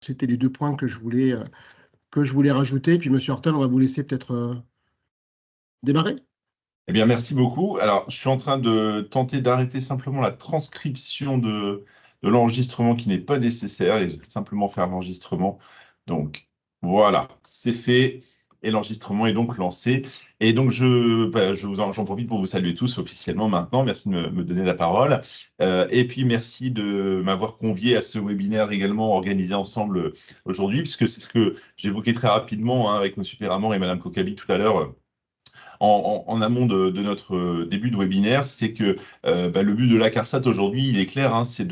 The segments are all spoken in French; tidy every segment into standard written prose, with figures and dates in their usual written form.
c'était les deux points que je voulais rajouter. Puis, Monsieur Hortel, on va vous laisser peut-être démarrer. Eh bien, merci beaucoup. Alors, je suis en train de tenter d'arrêter simplement la transcription de l'enregistrement qui n'est pas nécessaire et je vais simplement faire l'enregistrement. Donc, voilà, c'est fait et l'enregistrement est donc lancé. Et donc, j'en profite pour vous saluer tous officiellement maintenant. Merci de me donner la parole. Et puis, merci de m'avoir convié à ce webinaire également organisé ensemble aujourd'hui, puisque c'est ce que j'évoquais très rapidement avec M. Perramont et Mme Kokabi tout à l'heure en amont de notre début de webinaire, c'est que le but de la CARSAT aujourd'hui, il est clair, hein, c'est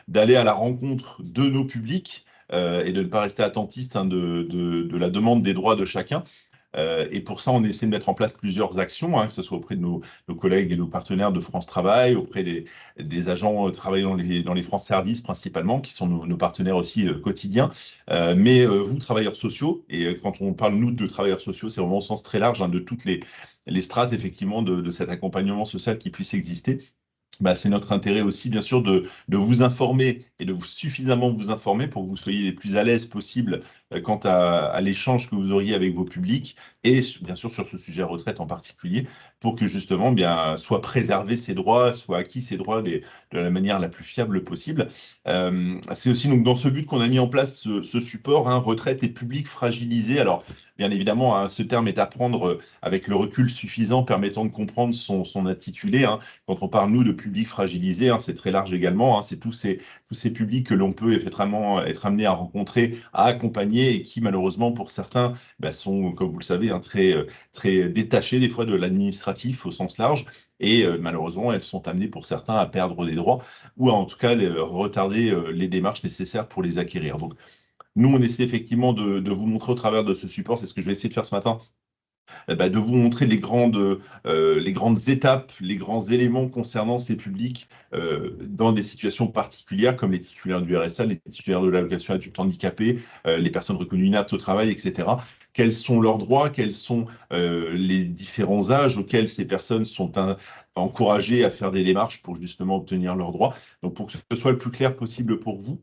d'aller à la rencontre de nos publics et de ne pas rester attentiste de la demande des droits de chacun. Et pour ça, on essaie de mettre en place plusieurs actions, hein, que ce soit auprès de nos collègues et nos partenaires de France Travail, auprès des agents travaillant dans les France Services principalement, qui sont nos partenaires aussi quotidiens. Mais vous, travailleurs sociaux, et quand on parle, nous, de travailleurs sociaux, c'est vraiment au sens très large, hein, de toutes les strates, effectivement, de cet accompagnement social qui puisse exister. C'est notre intérêt aussi, bien sûr, de vous informer et de suffisamment vous informer pour que vous soyez les plus à l'aise possible quant à l'échange que vous auriez avec vos publics et bien sûr sur ce sujet retraite en particulier, pour que justement soient préservés ces droits, soient acquis ces droits de la manière la plus fiable possible. C'est aussi donc dans ce but qu'on a mis en place ce support, hein, retraite et public fragilisé. Alors, bien évidemment, hein, ce terme est à prendre avec le recul suffisant permettant de comprendre son intitulé, hein. Quand on parle, nous, de public fragilisé, hein, c'est très large également, hein, c'est tous ces publics que l'on peut effectivement être amené à rencontrer, à accompagner et qui, malheureusement, pour certains, sont, comme vous le savez, hein, très détachés des fois de l'administratif au sens large. Et malheureusement, elles sont amenées pour certains à perdre des droits ou à en tout cas retarder les démarches nécessaires pour les acquérir. Donc, nous, on essaie effectivement de vous montrer au travers de ce support, c'est ce que je vais essayer de faire ce matin, de vous montrer les grandes étapes, les grands éléments concernant ces publics dans des situations particulières comme les titulaires du RSA, les titulaires de l'allocation adulte handicapé, les personnes reconnues inaptes au travail, etc. Quels sont leurs droits, quels sont les différents âges auxquels ces personnes sont encouragées à faire des démarches pour justement obtenir leurs droits. Donc pour que ce soit le plus clair possible pour vous,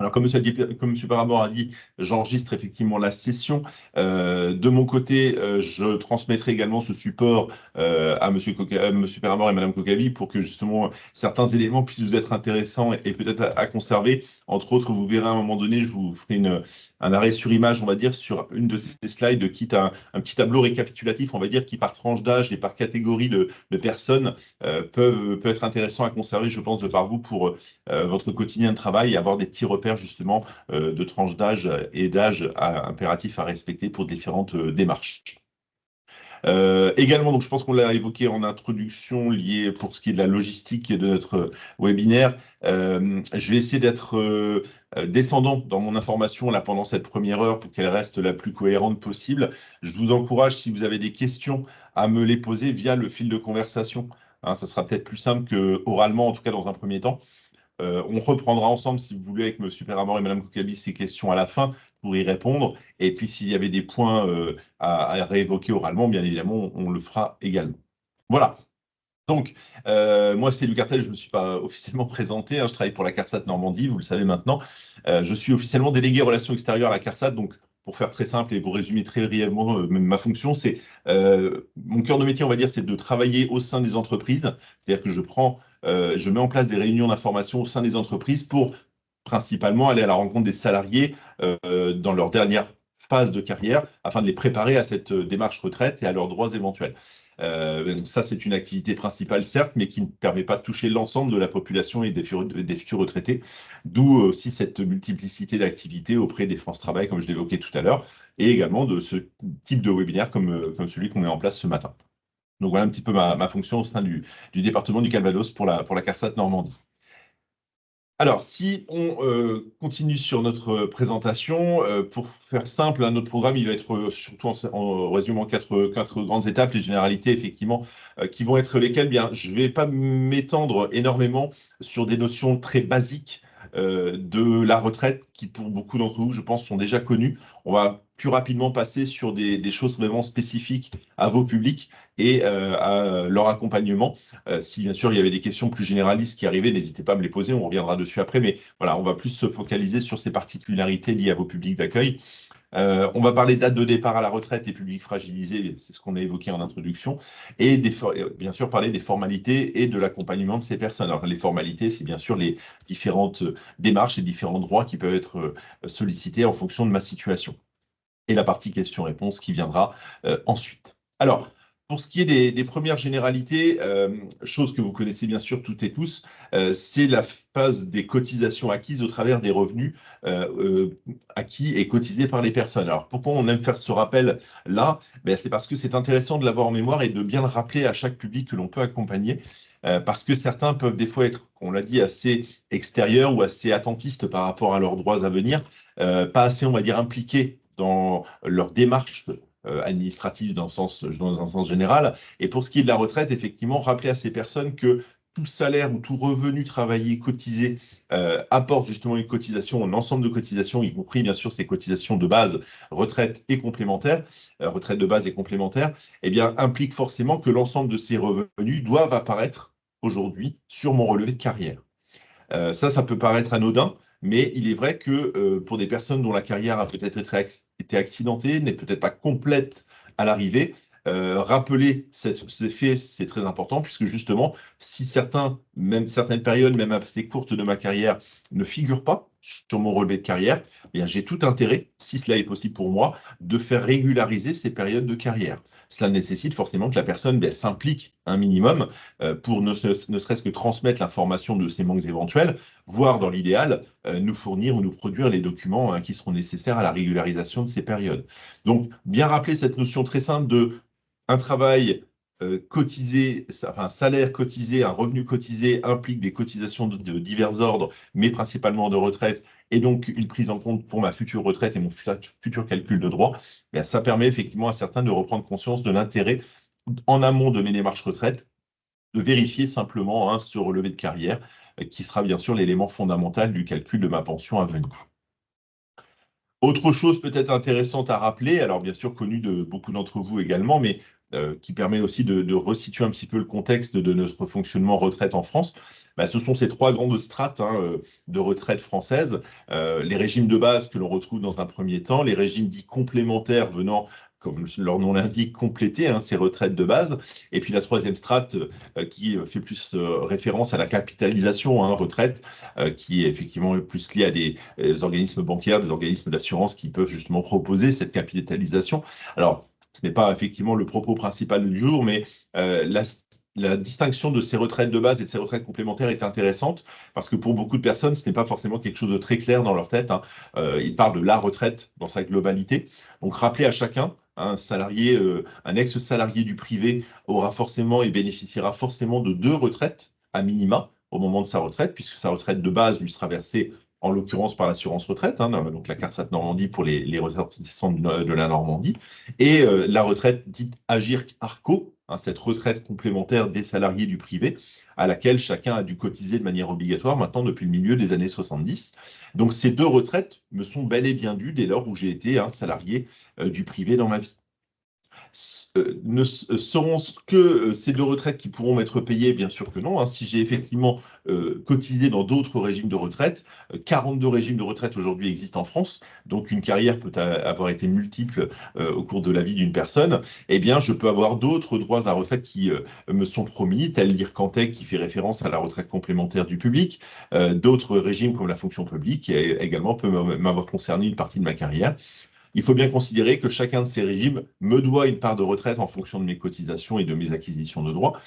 alors, comme M. Paramore a dit, j'enregistre effectivement la session. De mon côté, je transmettrai également ce support à M. Paramore et Mme Kokabi pour que justement certains éléments puissent vous être intéressants et peut-être à conserver. Entre autres, vous verrez à un moment donné, je vous ferai un arrêt sur image, on va dire, sur une de ces slides, quitte à un petit tableau récapitulatif, on va dire, qui par tranche d'âge et par catégorie de personnes peut être intéressant à conserver, je pense, de par vous pour votre quotidien de travail et avoir des petits repères justement de tranches d'âge et d'âge impératifs à respecter pour différentes démarches. Également, donc je pense qu'on l'a évoqué en introduction, lié pour ce qui est de la logistique de notre webinaire, je vais essayer d'être descendant dans mon information là pendant cette première heure pour qu'elle reste la plus cohérente possible. Je vous encourage, si vous avez des questions, à me les poser via le fil de conversation. Hein, ça sera peut-être plus simple que oralement, en tout cas dans un premier temps. On reprendra ensemble, si vous voulez, avec M. Perramore et Mme Kokabi, ces questions à la fin pour y répondre. Et puis, s'il y avait des points à réévoquer oralement, bien évidemment, on le fera également. Voilà. Donc, moi, c'est Luc Cartel, je ne me suis pas officiellement présenté, hein, je travaille pour la CARSAT Normandie, vous le savez maintenant. Je suis officiellement délégué relations extérieures à la CARSAT, donc pour faire très simple et pour résumer très brièvement ma fonction, c'est mon cœur de métier, on va dire, c'est de travailler au sein des entreprises, c'est-à-dire que je mets en place des réunions d'information au sein des entreprises pour principalement aller à la rencontre des salariés dans leur dernière phase de carrière afin de les préparer à cette démarche retraite et à leurs droits éventuels. Donc ça, c'est une activité principale, certes, mais qui ne permet pas de toucher l'ensemble de la population et des futurs retraités, d'où aussi cette multiplicité d'activités auprès des France Travail, comme je l'évoquais tout à l'heure, et également de ce type de webinaire comme celui qu'on met en place ce matin. Donc voilà un petit peu ma fonction au sein du département du Calvados pour la CARSAT Normandie. Alors, si on continue sur notre présentation, pour faire simple, hein, notre programme, il va être surtout en résumant quatre grandes étapes, les généralités, effectivement, qui vont être lesquelles, bien, je ne vais pas m'étendre énormément sur des notions très basiques de la retraite qui, pour beaucoup d'entre vous, je pense, sont déjà connus. On va plus rapidement passer sur des choses vraiment spécifiques à vos publics et à leur accompagnement. Si bien sûr il y avait des questions plus généralistes qui arrivaient, n'hésitez pas à me les poser, on reviendra dessus après, mais voilà, on va plus se focaliser sur ces particularités liées à vos publics d'accueil. On va parler date de départ à la retraite et publics fragilisés, c'est ce qu'on a évoqué en introduction, et bien sûr parler des formalités et de l'accompagnement de ces personnes. Alors les formalités, c'est bien sûr les différentes démarches et différents droits qui peuvent être sollicités en fonction de ma situation. Et la partie questions-réponses qui viendra ensuite. Alors, pour ce qui est des premières généralités, chose que vous connaissez bien sûr toutes et tous, c'est la phase des cotisations acquises au travers des revenus acquis et cotisés par les personnes. Alors, pourquoi on aime faire ce rappel là? C'est parce que c'est intéressant de l'avoir en mémoire et de bien le rappeler à chaque public que l'on peut accompagner. Parce que certains peuvent des fois être, on l'a dit, assez extérieurs ou assez attentistes par rapport à leurs droits à venir, pas assez, on va dire, impliqués dans leur démarche administrative dans un sens général. Et pour ce qui est de la retraite, effectivement, rappeler à ces personnes que tout salaire ou tout revenu travaillé, cotisé, apporte justement une cotisation, un ensemble de cotisations, y compris bien sûr ces cotisations de base, retraite et complémentaire, retraite de base et complémentaire, eh bien, implique forcément que l'ensemble de ces revenus doivent apparaître aujourd'hui sur mon relevé de carrière. Ça peut paraître anodin, mais il est vrai que pour des personnes dont la carrière a peut-être été accidentée, n'est peut-être pas complète à l'arrivée, rappeler ces faits, c'est très important, puisque justement, si certaines périodes, même assez courtes de ma carrière, ne figurent pas sur mon relevé de carrière, eh bien, j'ai tout intérêt, si cela est possible pour moi, de faire régulariser ces périodes de carrière. Cela nécessite forcément que la personne s'implique un minimum pour ne serait-ce que transmettre l'information de ces manques éventuels, voire dans l'idéal, nous fournir ou nous produire les documents qui seront nécessaires à la régularisation de ces périodes. Donc, bien rappeler cette notion très simple de un travail cotisé, enfin, un salaire cotisé, un revenu cotisé implique des cotisations de divers ordres, mais principalement de retraite, et donc une prise en compte pour ma future retraite et mon futur calcul de droit. Ça permet effectivement à certains de reprendre conscience de l'intérêt en amont de mes démarches retraite, de vérifier simplement ce relevé de carrière, qui sera bien sûr l'élément fondamental du calcul de ma pension à venir. Autre chose peut-être intéressante à rappeler, alors bien sûr connue de beaucoup d'entre vous également, mais qui permet aussi de resituer un petit peu le contexte de notre fonctionnement retraite en France, ce sont ces trois grandes strates de retraite française. Les régimes de base que l'on retrouve dans un premier temps, les régimes dits complémentaires venant, comme leur nom l'indique, compléter ces retraites de base, et puis la troisième strate qui fait plus référence à la capitalisation retraite, qui est effectivement plus liée à des organismes bancaires, des organismes d'assurance qui peuvent justement proposer cette capitalisation. Alors, ce n'est pas effectivement le propos principal du jour, mais la distinction de ces retraites de base et de ces retraites complémentaires est intéressante parce que pour beaucoup de personnes, ce n'est pas forcément quelque chose de très clair dans leur tête. Ils parlent de la retraite dans sa globalité. Donc, rappeler à chacun, un salarié, un ex-salarié du privé aura forcément et bénéficiera forcément de 2 retraites à minima au moment de sa retraite, puisque sa retraite de base lui sera versée en l'occurrence par l'assurance retraite, donc la CARSAT Normandie pour les ressortissants de la Normandie, et la retraite dite Agirc-Arco, cette retraite complémentaire des salariés du privé, à laquelle chacun a dû cotiser de manière obligatoire maintenant depuis le milieu des années 70. Donc ces 2 retraites me sont bel et bien dues dès lors où j'ai été un salarié du privé dans ma vie. Ne seront que ces 2 retraites qui pourront m'être payées? Bien sûr que non. Si j'ai effectivement cotisé dans d'autres régimes de retraite, 42 régimes de retraite aujourd'hui existent en France, donc une carrière peut avoir été multiple au cours de la vie d'une personne, eh bien je peux avoir d'autres droits à retraite qui me sont promis, tel l'IRCANTEC qui fait référence à la retraite complémentaire du public, d'autres régimes comme la fonction publique qui également peut m'avoir concerné une partie de ma carrière. Il faut bien considérer que chacun de ces régimes me doit une part de retraite en fonction de mes cotisations et de mes acquisitions de droits.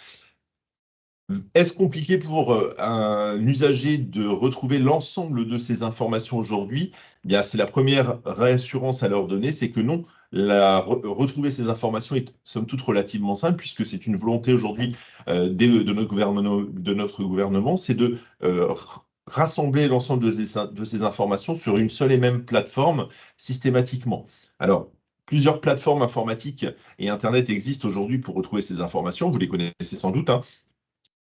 Est-ce compliqué pour un usager de retrouver l'ensemble de ces informations aujourd'hui? C'est la première réassurance à leur donner, c'est que non, retrouver ces informations est somme toute relativement simple, puisque c'est une volonté aujourd'hui de notre gouvernement, c'est de rassembler l'ensemble de ces informations sur une seule et même plateforme systématiquement. Alors, plusieurs plateformes informatiques et Internet existent aujourd'hui pour retrouver ces informations, vous les connaissez sans doute,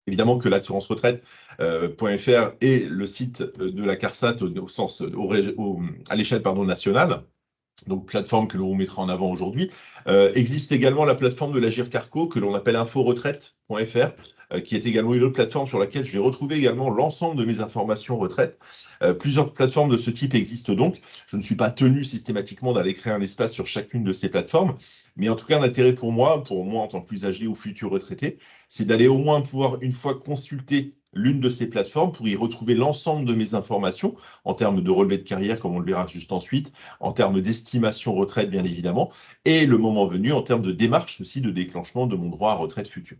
Évidemment que l'assurance retraite.fr est le site de la CARSAT au sens, à l'échelle nationale, donc plateforme que l'on mettra en avant aujourd'hui. Existe également la plateforme de l'Agir Carco que l'on appelle inforetraite.fr, qui est également une autre plateforme sur laquelle je vais retrouver également l'ensemble de mes informations retraite. Plusieurs plateformes de ce type existent donc. Je ne suis pas tenu systématiquement d'aller créer un espace sur chacune de ces plateformes, mais en tout cas, l'intérêt pour moi en tant qu'usager ou futur retraité, c'est d'aller au moins pouvoir une fois consulter l'une de ces plateformes pour y retrouver l'ensemble de mes informations en termes de relevé de carrière, comme on le verra juste ensuite, en termes d'estimation retraite, bien évidemment, et le moment venu, en termes de démarche aussi de déclenchement de mon droit à retraite future.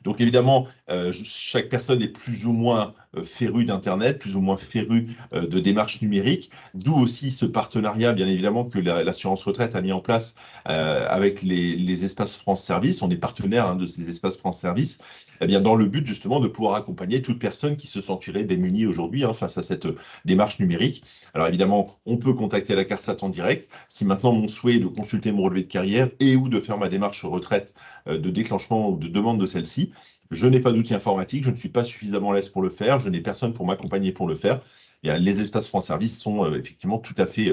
Donc évidemment, chaque personne est plus ou moins férue d'Internet, plus ou moins férue de démarches numériques, d'où aussi ce partenariat, bien évidemment, que l'assurance retraite a mis en place avec les espaces France Service. On est partenaire de ces espaces France Service, eh bien, dans le but justement de pouvoir accompagner toute personne qui se sentirait démunie aujourd'hui face à cette démarche numérique. Alors évidemment, on peut contacter la CARSAT en direct. Si maintenant mon souhait est de consulter mon relevé de carrière et ou de faire ma démarche retraite de déclenchement ou de demande de celle-ci, je n'ai pas d'outil informatique, je ne suis pas suffisamment à l'aise pour le faire, je n'ai personne pour m'accompagner pour le faire. Eh bien, les espaces France Service sont effectivement tout à fait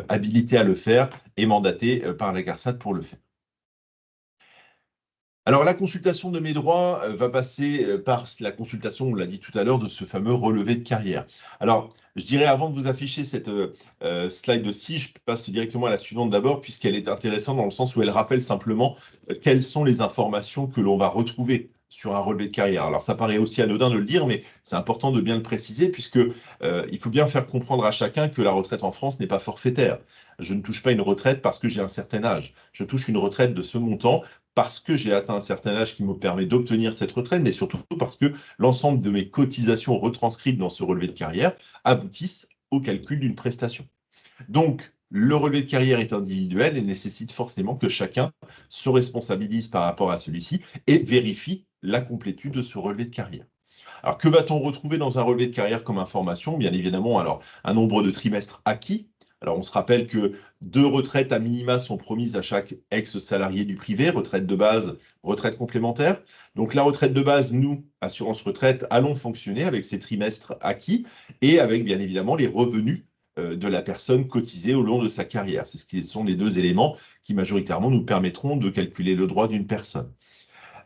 habilités à le faire et mandatés par la CARSAT pour le faire. Alors, la consultation de mes droits va passer par la consultation, on l'a dit tout à l'heure, de ce fameux relevé de carrière. Alors, je dirais, avant de vous afficher cette slide-ci, je passe directement à la suivante d'abord, puisqu'elle est intéressante dans le sens où elle rappelle simplement quelles sont les informations que l'on va retrouver sur un relevé de carrière. Alors, ça paraît aussi anodin de le dire, mais c'est important de bien le préciser, puisque il faut bien faire comprendre à chacun que la retraite en France n'est pas forfaitaire. Je ne touche pas une retraite parce que j'ai un certain âge. Je touche une retraite de ce montant parce que j'ai atteint un certain âge qui me permet d'obtenir cette retraite, mais surtout parce que l'ensemble de mes cotisations retranscrites dans ce relevé de carrière aboutissent au calcul d'une prestation. Donc, le relevé de carrière est individuel et nécessite forcément que chacun se responsabilise par rapport à celui-ci et vérifie la complétude de ce relevé de carrière. Alors, que va-t-on retrouver dans un relevé de carrière comme information? Bien évidemment, alors, un nombre de trimestres acquis. Alors, on se rappelle que 2 retraites à minima sont promises à chaque ex-salarié du privé, retraite de base, retraite complémentaire. Donc, la retraite de base, nous, assurance retraite, allons fonctionner avec ces trimestres acquis et avec, bien évidemment, les revenus de la personne cotisée au long de sa carrière. C'est ce qui sont les 2 éléments qui, majoritairement, nous permettront de calculer le droit d'une personne.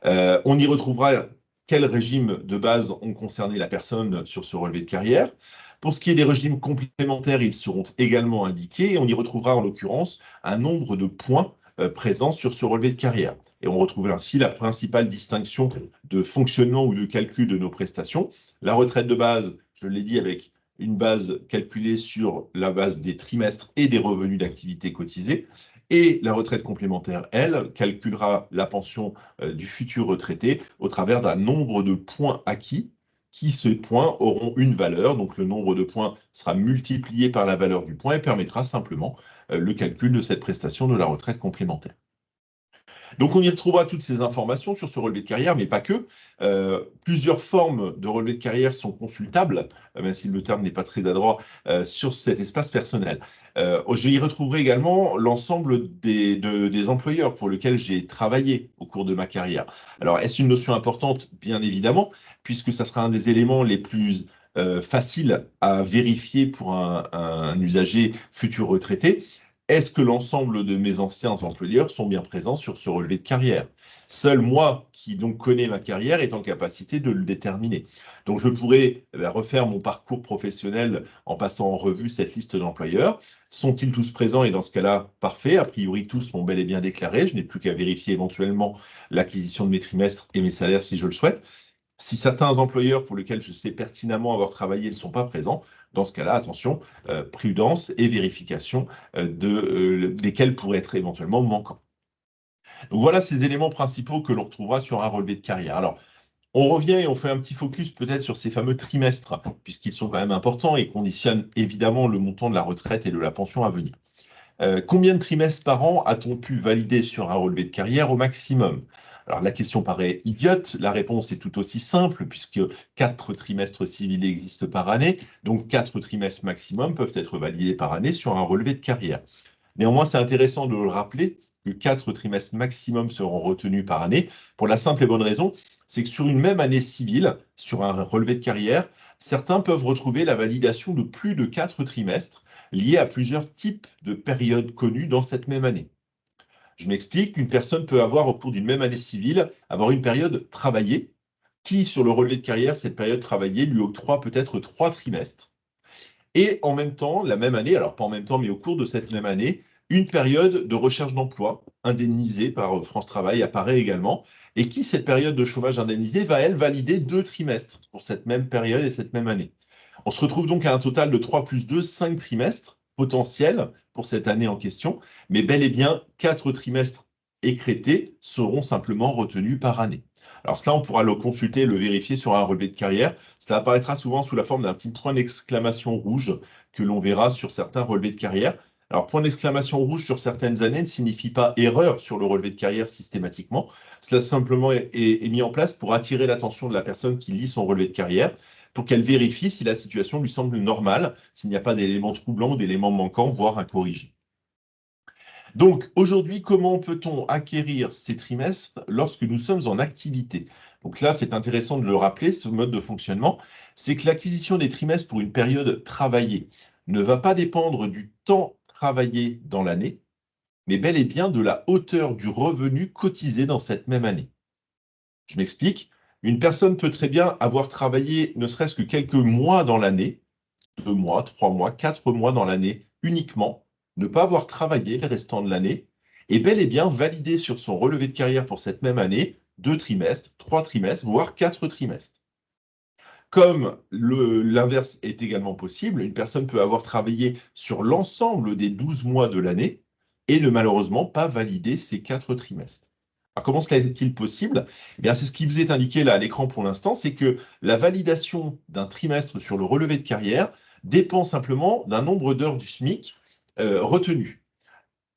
On y retrouvera quels régimes de base ont concerné la personne sur ce relevé de carrière. Pour ce qui est des régimes complémentaires, ils seront également indiqués et on y retrouvera en l'occurrence un nombre de points présents sur ce relevé de carrière. Et on retrouve ainsi la principale distinction de fonctionnement ou de calcul de nos prestations. La retraite de base, je l'ai dit, avec une base calculée sur la base des trimestres et des revenus d'activité cotisés. Et la retraite complémentaire, elle, calculera la pension du futur retraité au travers d'un nombre de points acquis qui, ces points, auront une valeur. Donc, le nombre de points sera multiplié par la valeur du point et permettra simplement le calcul de cette prestation de la retraite complémentaire. Donc, on y retrouvera toutes ces informations sur ce relevé de carrière, mais pas que. Plusieurs formes de relevé de carrière sont consultables, même si le terme n'est pas très adroit, sur cet espace personnel. Je y retrouverai également l'ensemble des employeurs pour lesquels j'ai travaillé au cours de ma carrière. Alors, est-ce une notion importante? Bien évidemment, puisque ça sera un des éléments les plus faciles à vérifier pour un usager futur retraité. Est-ce que l'ensemble de mes anciens employeurs sont bien présents sur ce relevé de carrière? Seul moi, qui donc connais ma carrière, est en capacité de le déterminer. Donc je pourrais refaire mon parcours professionnel en passant en revue cette liste d'employeurs. Sont-ils tous présents? Et dans ce cas-là, parfait. A priori, tous sont bel et bien déclarés. Je n'ai plus qu'à vérifier éventuellement l'acquisition de mes trimestres et mes salaires si je le souhaite. Si certains employeurs pour lesquels je sais pertinemment avoir travaillé ne sont pas présents, dans ce cas-là, attention, prudence et vérification desquels pourraient être éventuellement manquants. Donc voilà ces éléments principaux que l'on retrouvera sur un relevé de carrière. Alors, on revient et on fait un petit focus peut-être sur ces fameux trimestres, puisqu'ils sont quand même importants et conditionnent évidemment le montant de la retraite et de la pension à venir. Combien de trimestres par an a-t-on pu valider sur un relevé de carrière au maximum? Alors la question paraît idiote, la réponse est tout aussi simple puisque 4 trimestres civils existent par année, donc 4 trimestres maximum peuvent être validés par année sur un relevé de carrière. Néanmoins, c'est intéressant de le rappeler que 4 trimestres maximum seront retenus par année, pour la simple et bonne raison, c'est que sur une même année civile, sur un relevé de carrière, certains peuvent retrouver la validation de plus de 4 trimestres liés à plusieurs types de périodes connues dans cette même année. Je m'explique, une personne peut avoir, au cours d'une même année civile, avoir une période travaillée, qui, sur le relevé de carrière, cette période travaillée lui octroie peut-être 3 trimestres. Et en même temps, la même année, alors pas en même temps, mais au cours de cette même année, une période de recherche d'emploi indemnisée par France Travail apparaît également, et qui, cette période de chômage indemnisée, va, elle, valider 2 trimestres pour cette même période et cette même année. On se retrouve donc à un total de 3 plus 2, 5 trimestres potentiels pour cette année en question, mais bel et bien 4 trimestres écrétés seront simplement retenus par année. Alors cela, on pourra le consulter, le vérifier sur un relevé de carrière. Cela apparaîtra souvent sous la forme d'un petit point d'exclamation rouge que l'on verra sur certains relevés de carrière. Alors, point d'exclamation rouge sur certaines années ne signifie pas erreur sur le relevé de carrière systématiquement. Cela simplement est mis en place pour attirer l'attention de la personne qui lit son relevé de carrière, pour qu'elle vérifie si la situation lui semble normale, s'il n'y a pas d'éléments troublants ou d'éléments manquants, voire incorrigés. Donc, aujourd'hui, comment peut-on acquérir ces trimestres lorsque nous sommes en activité? Donc là, c'est intéressant de le rappeler, ce mode de fonctionnement, c'est que l'acquisition des trimestres pour une période travaillée ne va pas dépendre du temps travaillé dans l'année, mais bel et bien de la hauteur du revenu cotisé dans cette même année. Je m'explique. Une personne peut très bien avoir travaillé ne serait-ce que quelques mois dans l'année, 2 mois, 3 mois, 4 mois dans l'année uniquement, ne pas avoir travaillé le restant de l'année, et bel et bien valider sur son relevé de carrière pour cette même année 2 trimestres, 3 trimestres, voire 4 trimestres. Comme l'inverse est également possible, une personne peut avoir travaillé sur l'ensemble des 12 mois de l'année et ne malheureusement pas valider ces 4 trimestres. Alors, comment cela est-il possible? Eh bien, c'est ce qui vous est indiqué là à l'écran pour l'instant, c'est que la validation d'un trimestre sur le relevé de carrière dépend simplement d'un nombre d'heures du SMIC retenu.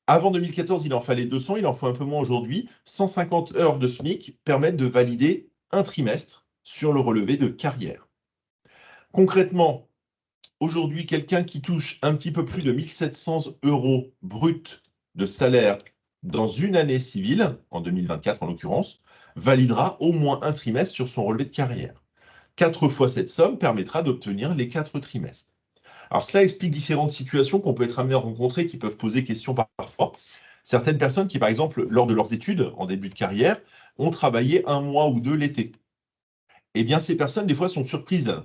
Avant 2014, il en fallait 200, il en faut un peu moins aujourd'hui. 150 heures de SMIC permettent de valider un trimestre sur le relevé de carrière. Concrètement, aujourd'hui, quelqu'un qui touche un petit peu plus de 1 700 € brut de salaire dans une année civile, en 2024 en l'occurrence, validera au moins un trimestre sur son relevé de carrière. 4 fois cette somme permettra d'obtenir les 4 trimestres. Alors cela explique différentes situations qu'on peut être amené à rencontrer qui peuvent poser question parfois. Certaines personnes qui, par exemple, lors de leurs études en début de carrière, ont travaillé 1 mois ou 2 l'été. Eh bien, ces personnes, des fois, sont surprises,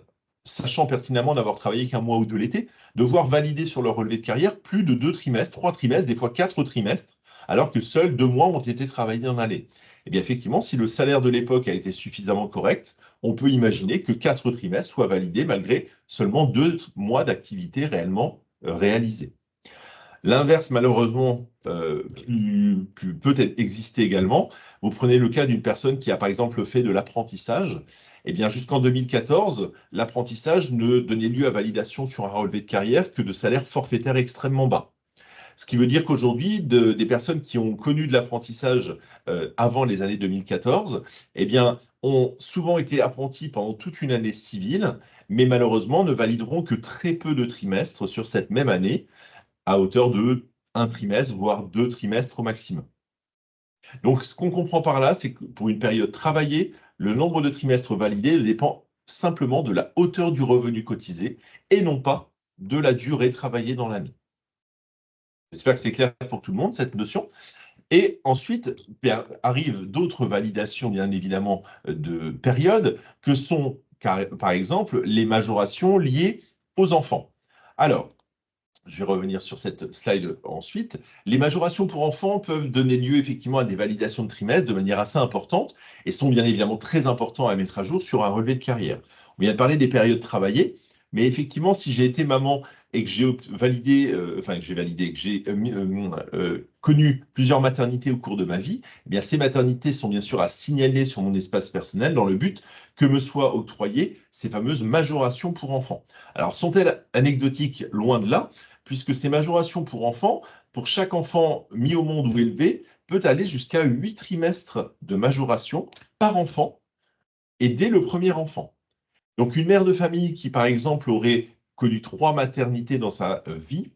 sachant pertinemment d'avoir travaillé qu'un mois ou 2 l'été, de voir valider sur leur relevé de carrière plus de 2 trimestres, 3 trimestres, des fois 4 trimestres, alors que seuls 2 mois ont été travaillés en année. Eh bien, effectivement, si le salaire de l'époque a été suffisamment correct, on peut imaginer que 4 trimestres soient validés malgré seulement 2 mois d'activité réellement réalisés. L'inverse, malheureusement, peut exister également. Vous prenez le cas d'une personne qui a, par exemple, fait de l'apprentissage. Eh bien, jusqu'en 2014, l'apprentissage ne donnait lieu à validation sur un relevé de carrière que de salaires forfaitaires extrêmement bas. Ce qui veut dire qu'aujourd'hui, des personnes qui ont connu de l'apprentissage avant les années 2014, eh bien, ont souvent été apprentis pendant toute une année civile, mais malheureusement ne valideront que très peu de trimestres sur cette même année, à hauteur de 1 trimestre, voire 2 trimestres au maximum. Donc, ce qu'on comprend par là, c'est que pour une période travaillée, le nombre de trimestres validés dépend simplement de la hauteur du revenu cotisé et non pas de la durée travaillée dans l'année. J'espère que c'est clair pour tout le monde, cette notion. Et ensuite, bien, arrivent d'autres validations, bien évidemment, de périodes, que sont, par exemple, les majorations liées aux enfants. Alors, je vais revenir sur cette slide ensuite. Les majorations pour enfants peuvent donner lieu effectivement à des validations de trimestres de manière assez importante et sont bien évidemment très importants à mettre à jour sur un relevé de carrière. On vient de parler des périodes travaillées, mais effectivement, si j'ai été maman et que j'ai validé, que j'ai connu plusieurs maternités au cours de ma vie, eh bien ces maternités sont bien sûr à signaler sur mon espace personnel dans le but que me soient octroyées ces fameuses majorations pour enfants. Alors, sont-elles anecdotiques? Loin de là, puisque ces majorations pour enfants, pour chaque enfant mis au monde ou élevé, peut aller jusqu'à 8 trimestres de majoration par enfant et dès le premier enfant. Donc une mère de famille qui, par exemple, aurait connu 3 maternités dans sa vie,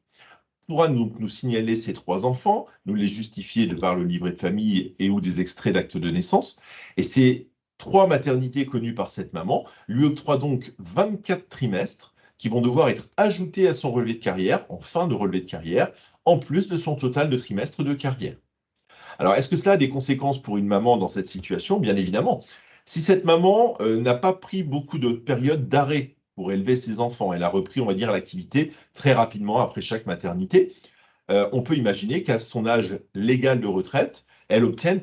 pourra donc nous signaler ses 3 enfants, nous les justifier de par le livret de famille et ou des extraits d'actes de naissance. Et ces 3 maternités connues par cette maman lui octroient donc 24 trimestres qui vont devoir être ajoutés à son relevé de carrière, en fin de relevé de carrière, en plus de son total de trimestres de carrière. Alors, est-ce que cela a des conséquences pour une maman dans cette situation? Bien évidemment. Si cette maman n'a pas pris beaucoup de périodes d'arrêt pour élever ses enfants, elle a repris, on va dire, l'activité très rapidement après chaque maternité, on peut imaginer qu'à son âge légal de retraite, elle obtienne,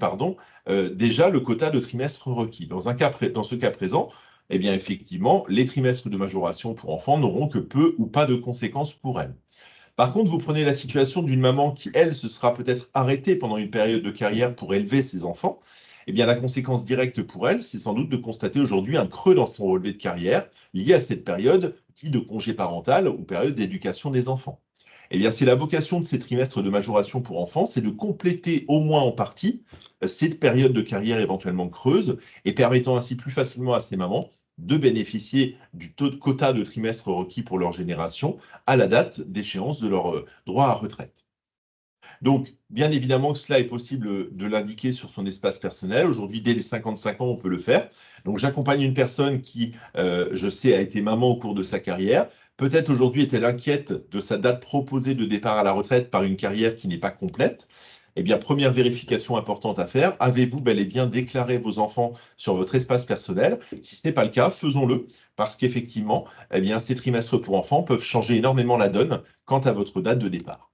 déjà le quota de trimestres requis. Dans ce cas présent, eh bien, effectivement, les trimestres de majoration pour enfants n'auront que peu ou pas de conséquences pour elle. Par contre, vous prenez la situation d'une maman qui, elle, se sera peut-être arrêtée pendant une période de carrière pour élever ses enfants. Eh bien, la conséquence directe pour elle, c'est sans doute de constater aujourd'hui un creux dans son relevé de carrière lié à cette période dite de congé parental ou période d'éducation des enfants. Eh bien, c'est la vocation de ces trimestres de majoration pour enfants, c'est de compléter au moins en partie cette période de carrière éventuellement creuse et permettant ainsi plus facilement à ces mamans de bénéficier du taux de quota de trimestres requis pour leur génération à la date d'échéance de leur droit à retraite. Donc, bien évidemment que cela est possible de l'indiquer sur son espace personnel. Aujourd'hui, dès les 55 ans, on peut le faire. Donc, j'accompagne une personne qui, je sais, a été maman au cours de sa carrière. Peut-être aujourd'hui est-elle inquiète de sa date proposée de départ à la retraite par une carrière qui n'est pas complète. Eh bien, première vérification importante à faire, avez-vous bel et bien déclaré vos enfants sur votre espace personnel? Si ce n'est pas le cas, faisons-le, parce qu'effectivement, eh bien, ces trimestres pour enfants peuvent changer énormément la donne quant à votre date de départ.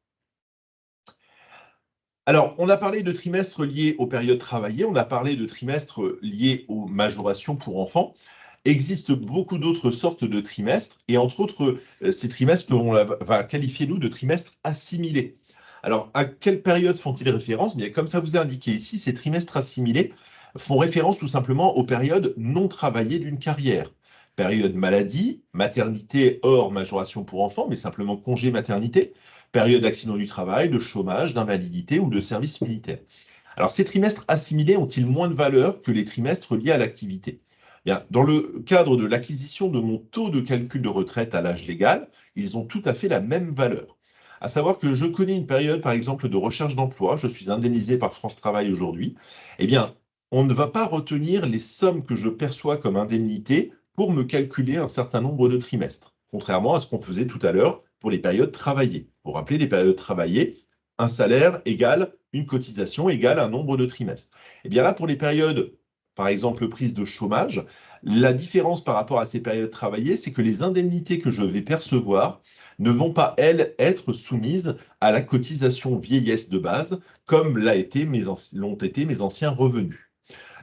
Alors, on a parlé de trimestres liés aux périodes travaillées, on a parlé de trimestres liés aux majorations pour enfants. Existe beaucoup d'autres sortes de trimestres, et entre autres, ces trimestres, va qualifier, nous, de trimestres assimilés. Alors, à quelle période font-ils référence? Bien, comme ça vous est indiqué ici, ces trimestres assimilés font référence tout simplement aux périodes non travaillées d'une carrière. Période maladie, maternité hors majoration pour enfants, mais simplement congé maternité, période d'accident du travail, de chômage, d'invalidité ou de service militaire. Alors, ces trimestres assimilés ont-ils moins de valeur que les trimestres liés à l'activité? Bien, dans le cadre de l'acquisition de mon taux de calcul de retraite à l'âge légal, ils ont tout à fait la même valeur. À savoir que je connais une période, par exemple, de recherche d'emploi, je suis indemnisé par France Travail aujourd'hui, eh bien, on ne va pas retenir les sommes que je perçois comme indemnité pour me calculer un certain nombre de trimestres, contrairement à ce qu'on faisait tout à l'heure pour les périodes travaillées. Vous vous rappelez, les périodes travaillées, un salaire égale une cotisation égale un nombre de trimestres. Et bien là, pour les périodes, par exemple, prise de chômage, la différence par rapport à ces périodes travaillées, c'est que les indemnités que je vais percevoir ne vont pas, elles, être soumises à la cotisation vieillesse de base, comme l'ont été mes anciens revenus.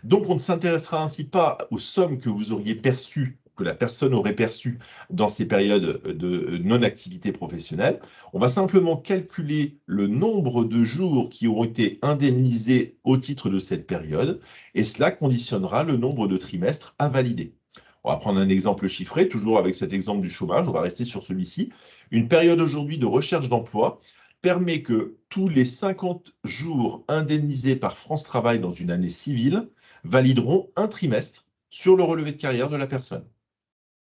Donc, on ne s'intéressera ainsi pas aux sommes que vous auriez perçues, que la personne aurait perçues dans ces périodes de non-activité professionnelle. On va simplement calculer le nombre de jours qui ont été indemnisés au titre de cette période, et cela conditionnera le nombre de trimestres à valider. On va prendre un exemple chiffré, toujours avec cet exemple du chômage, on va rester sur celui-ci. Une période aujourd'hui de recherche d'emploi permet que tous les 50 jours indemnisés par France Travail dans une année civile valideront un trimestre sur le relevé de carrière de la personne.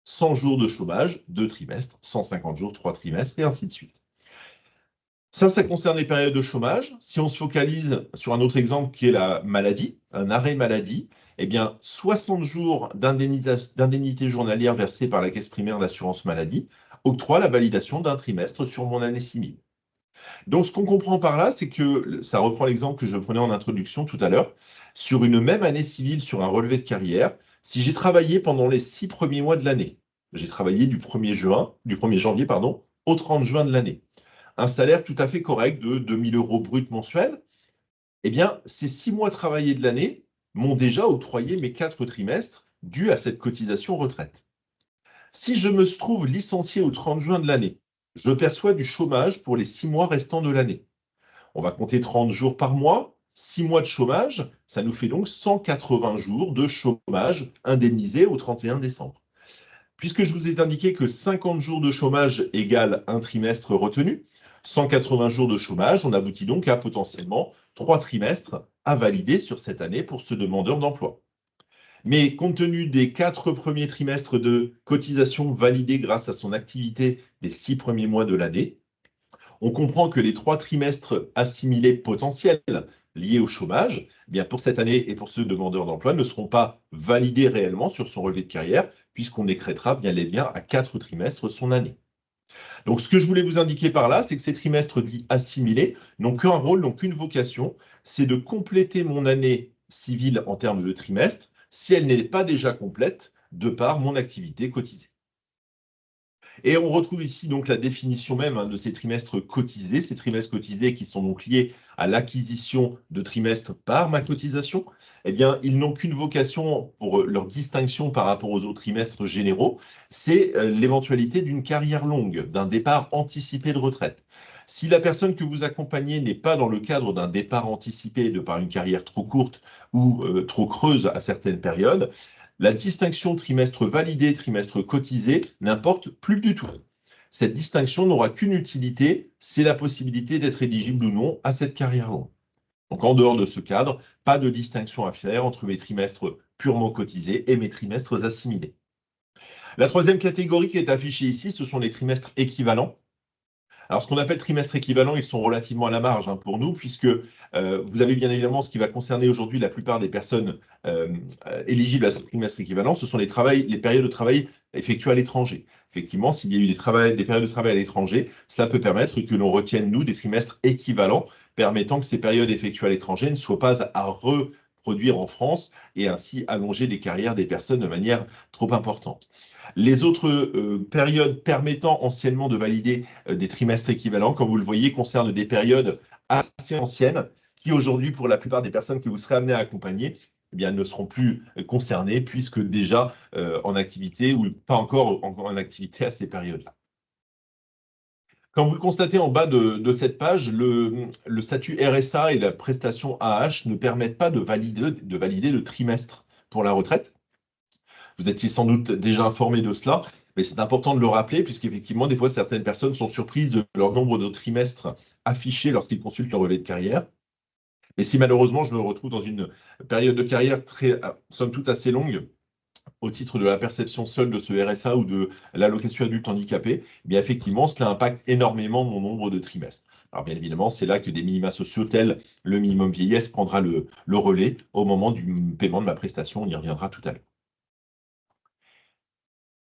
100 jours de chômage, 2 trimestres, 150 jours, 3 trimestres, et ainsi de suite. Ça concerne les périodes de chômage. Si on se focalise sur un autre exemple qui est la maladie, un arrêt maladie, eh bien, 60 jours d'indemnité journalière versée par la caisse primaire d'assurance maladie octroient la validation d'un trimestre sur mon année civile. Donc, ce qu'on comprend par là, c'est que, ça reprend l'exemple que je prenais en introduction tout à l'heure, sur une même année civile, sur un relevé de carrière, si j'ai travaillé pendant les 6 premiers mois de l'année, j'ai travaillé du 1er janvier, au 30 juin de l'année, un salaire tout à fait correct de 2 000 € brut mensuels, eh bien, ces 6 mois travaillés de l'année m'ont déjà octroyé mes 4 trimestres dus à cette cotisation retraite. Si je me trouve licencié au 30 juin de l'année, je perçois du chômage pour les 6 mois restants de l'année. On va compter 30 jours par mois, 6 mois de chômage, ça nous fait donc 180 jours de chômage indemnisés au 31 décembre. Puisque je vous ai indiqué que 50 jours de chômage égale un trimestre retenu, 180 jours de chômage, on aboutit donc à potentiellement 3 trimestres à valider sur cette année pour ce demandeur d'emploi. Mais compte tenu des 4 premiers trimestres de cotisation validés grâce à son activité des 6 premiers mois de l'année, On comprend que les 3 trimestres assimilés potentiels liés au chômage, eh bien pour cette année et pour ceux demandeurs d'emploi, ne seront pas validés réellement sur son relevé de carrière, puisqu'on écrêtera bien les biens à 4 trimestres son année. Donc, ce que je voulais vous indiquer par là, c'est que ces trimestres dits assimilés n'ont qu'un rôle, n'ont qu'une vocation, c'est de compléter mon année civile en termes de trimestre, si elle n'est pas déjà complète, de par mon activité cotisée. Et on retrouve ici donc la définition même de ces trimestres cotisés qui sont donc liés à l'acquisition de trimestres par ma cotisation. Eh bien, ils n'ont qu'une vocation pour leur distinction par rapport aux autres trimestres généraux, c'est l'éventualité d'une carrière longue, d'un départ anticipé de retraite. Si la personne que vous accompagnez n'est pas dans le cadre d'un départ anticipé de par une carrière trop courte ou trop creuse à certaines périodes, la distinction trimestre validé, trimestre cotisé n'importe plus du tout. Cette distinction n'aura qu'une utilité, c'est la possibilité d'être éligible ou non à cette carrière longue. Donc en dehors de ce cadre, pas de distinction à faire entre mes trimestres purement cotisés et mes trimestres assimilés. La troisième catégorie qui est affichée ici, ce sont les trimestres équivalents. Alors, ce qu'on appelle trimestres équivalents, ils sont relativement à la marge pour nous, puisque vous avez bien évidemment ce qui va concerner aujourd'hui la plupart des personnes éligibles à ce trimestre équivalent, ce sont les périodes de travail effectuées à l'étranger. Effectivement, s'il y a eu des périodes de travail à l'étranger, cela peut permettre que l'on retienne, nous, des trimestres équivalents, permettant que ces périodes effectuées à l'étranger ne soient pas à reproduire en France et ainsi allonger les carrières des personnes de manière trop importante. Les autres périodes permettant anciennement de valider des trimestres équivalents, comme vous le voyez, concernent des périodes assez anciennes qui aujourd'hui, pour la plupart des personnes que vous serez amenées à accompagner, eh bien, ne seront plus concernées puisque déjà en activité ou pas encore en activité à ces périodes-là. Comme vous le constatez en bas de cette page, le statut RSA et la prestation AH ne permettent pas de valider le trimestre pour la retraite. Vous étiez sans doute déjà informé de cela, mais c'est important de le rappeler, puisqu'effectivement, des fois, certaines personnes sont surprises de leur nombre de trimestres affichés lorsqu'ils consultent leur relevé de carrière. Et si malheureusement, je me retrouve dans une période de carrière somme toute assez longue, au titre de la perception seule de ce RSA ou de l'allocation adulte handicapé, eh bien effectivement, cela impacte énormément mon nombre de trimestres. Alors bien évidemment, c'est là que des minima sociaux tels le minimum vieillesse prendra le relais au moment du paiement de ma prestation. On y reviendra tout à l'heure.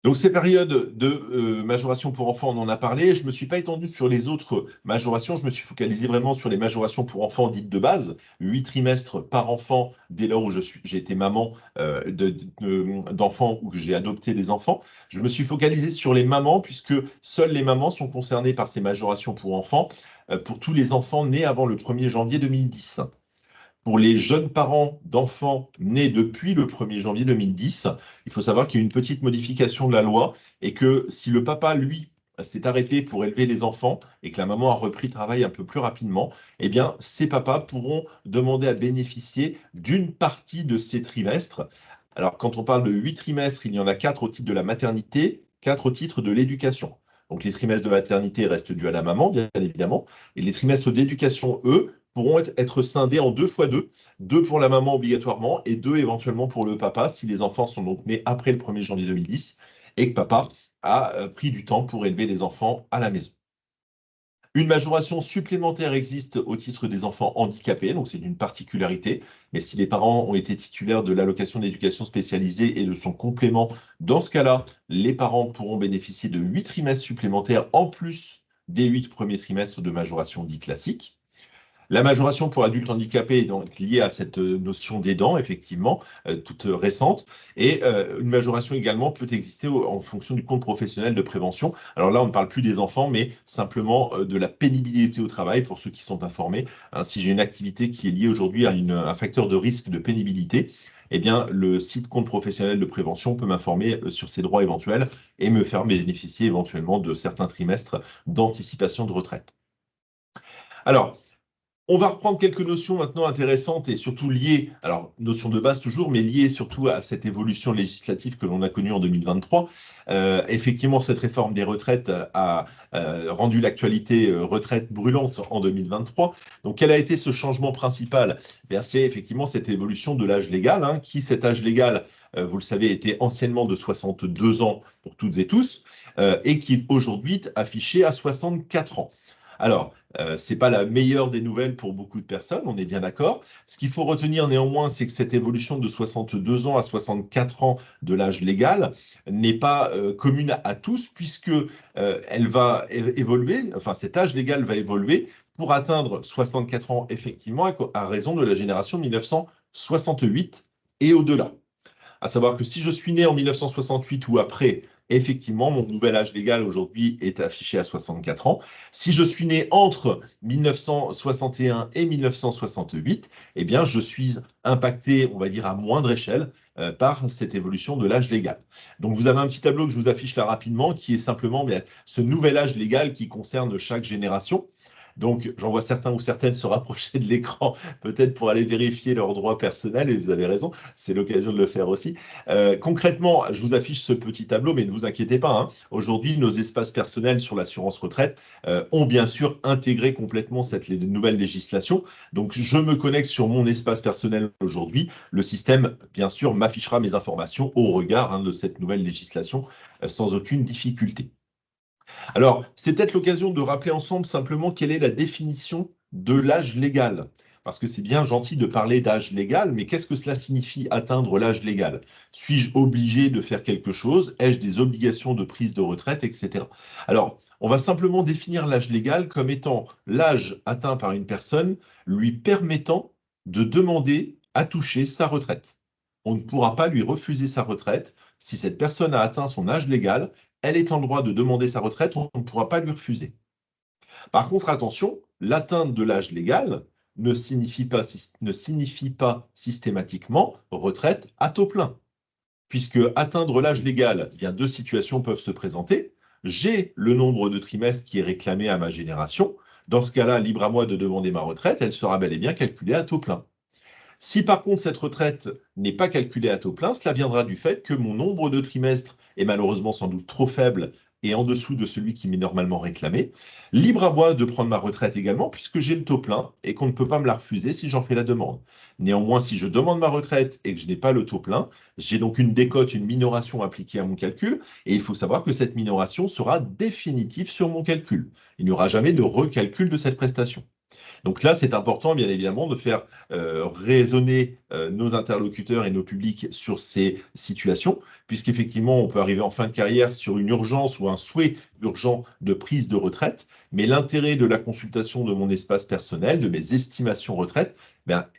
Donc, ces périodes de majoration pour enfants, on en a parlé. Je ne me suis pas étendu sur les autres majorations. Je me suis focalisé vraiment sur les majorations pour enfants dites de base. 8 trimestres par enfant dès lors où j'ai été maman d'enfants ou que j'ai adopté des enfants. Je me suis focalisé sur les mamans puisque seules les mamans sont concernées par ces majorations pour enfants pour tous les enfants nés avant le 1er janvier 2010. Pour les jeunes parents d'enfants nés depuis le 1er janvier 2010, il faut savoir qu'il y a une petite modification de la loi et que si le papa, lui, s'est arrêté pour élever les enfants et que la maman a repris le travail un peu plus rapidement, eh bien, ces papas pourront demander à bénéficier d'une partie de ces trimestres. Alors, quand on parle de 8 trimestres, il y en a 4 au titre de la maternité, 4 au titre de l'éducation. Donc, les trimestres de maternité restent dus à la maman, bien évidemment, et les trimestres d'éducation, eux, pourront être scindés en 2 fois 2, 2 pour la maman obligatoirement et 2 éventuellement pour le papa si les enfants sont donc nés après le 1er janvier 2010 et que papa a pris du temps pour élever les enfants à la maison. Une majoration supplémentaire existe au titre des enfants handicapés, donc c'est une particularité, mais si les parents ont été titulaires de l'allocation d'éducation spécialisée et de son complément, dans ce cas-là, les parents pourront bénéficier de 8 trimestres supplémentaires en plus des 8 premiers trimestres de majoration dit classique. La majoration pour adultes handicapés est donc liée à cette notion d'aidant, effectivement, toute récente. Et une majoration également peut exister en fonction du compte professionnel de prévention. Alors là, on ne parle plus des enfants, mais simplement de la pénibilité au travail, pour ceux qui sont informés. Si j'ai une activité qui est liée aujourd'hui à un facteur de risque de pénibilité, eh bien, le site compte professionnel de prévention peut m'informer sur ses droits éventuels et me faire bénéficier éventuellement de certains trimestres d'anticipation de retraite. Alors, on va reprendre quelques notions maintenant intéressantes et surtout liées, alors notions de base toujours, mais liées surtout à cette évolution législative que l'on a connue en 2023. Effectivement, cette réforme des retraites a rendu l'actualité retraite brûlante en 2023. Donc, quel a été ce changement principal? C'est effectivement cette évolution de l'âge légal, cet âge légal, vous le savez, était anciennement de 62 ans pour toutes et tous, et qui est aujourd'hui affiché à 64 ans. Alors, ce n'est pas la meilleure des nouvelles pour beaucoup de personnes, on est bien d'accord. Ce qu'il faut retenir néanmoins, c'est que cette évolution de 62 ans à 64 ans de l'âge légal n'est pas commune à tous, puisque elle va évoluer, enfin cet âge légal va évoluer pour atteindre 64 ans effectivement à raison de la génération 1968 et au-delà. À savoir que si je suis né en 1968 ou après, effectivement, mon nouvel âge légal aujourd'hui est affiché à 64 ans. Si je suis né entre 1961 et 1968, eh bien, je suis impacté, on va dire, à moindre échelle par cette évolution de l'âge légal. Donc, vous avez un petit tableau que je vous affiche là rapidement, qui est simplement ce nouvel âge légal qui concerne chaque génération. Donc, j'en vois certains ou certaines se rapprocher de l'écran, peut-être pour aller vérifier leurs droits personnels, et vous avez raison, c'est l'occasion de le faire aussi. Concrètement, je vous affiche ce petit tableau, mais ne vous inquiétez pas, hein. Aujourd'hui, nos espaces personnels sur l'assurance retraite ont bien sûr intégré complètement cette nouvelle législation. Donc, je me connecte sur mon espace personnel aujourd'hui. Le système, bien sûr, m'affichera mes informations au regard de cette nouvelle législation sans aucune difficulté. Alors, c'est peut-être l'occasion de rappeler ensemble simplement quelle est la définition de l'âge légal. Parce que c'est bien gentil de parler d'âge légal, mais qu'est-ce que cela signifie atteindre l'âge légal? Suis-je obligé de faire quelque chose? Ai-je des obligations de prise de retraite, etc. Alors, on va simplement définir l'âge légal comme étant l'âge atteint par une personne lui permettant de demander à toucher sa retraite. On ne pourra pas lui refuser sa retraite si cette personne a atteint son âge légal. Elle est en droit de demander sa retraite, on ne pourra pas lui refuser. Par contre, attention, l'atteinte de l'âge légal ne signifie pas systématiquement retraite à taux plein. Puisque atteindre l'âge légal, eh bien, deux situations peuvent se présenter. J'ai le nombre de trimestres qui est réclamé à ma génération. Dans ce cas-là, libre à moi de demander ma retraite, elle sera bel et bien calculée à taux plein. Si par contre cette retraite n'est pas calculée à taux plein, cela viendra du fait que mon nombre de trimestres est malheureusement sans doute trop faible et en dessous de celui qui m'est normalement réclamé. Libre à moi de prendre ma retraite également, puisque j'ai le taux plein et qu'on ne peut pas me la refuser si j'en fais la demande. Néanmoins, si je demande ma retraite et que je n'ai pas le taux plein, j'ai donc une décote, une minoration appliquée à mon calcul, et il faut savoir que cette minoration sera définitive sur mon calcul. Il n'y aura jamais de recalcul de cette prestation. Donc là, c'est important, bien évidemment, de faire raisonner nos interlocuteurs et nos publics sur ces situations, puisqu'effectivement, on peut arriver en fin de carrière sur une urgence ou un souhait urgent de prise de retraite, mais l'intérêt de la consultation de mon espace personnel, de mes estimations retraite,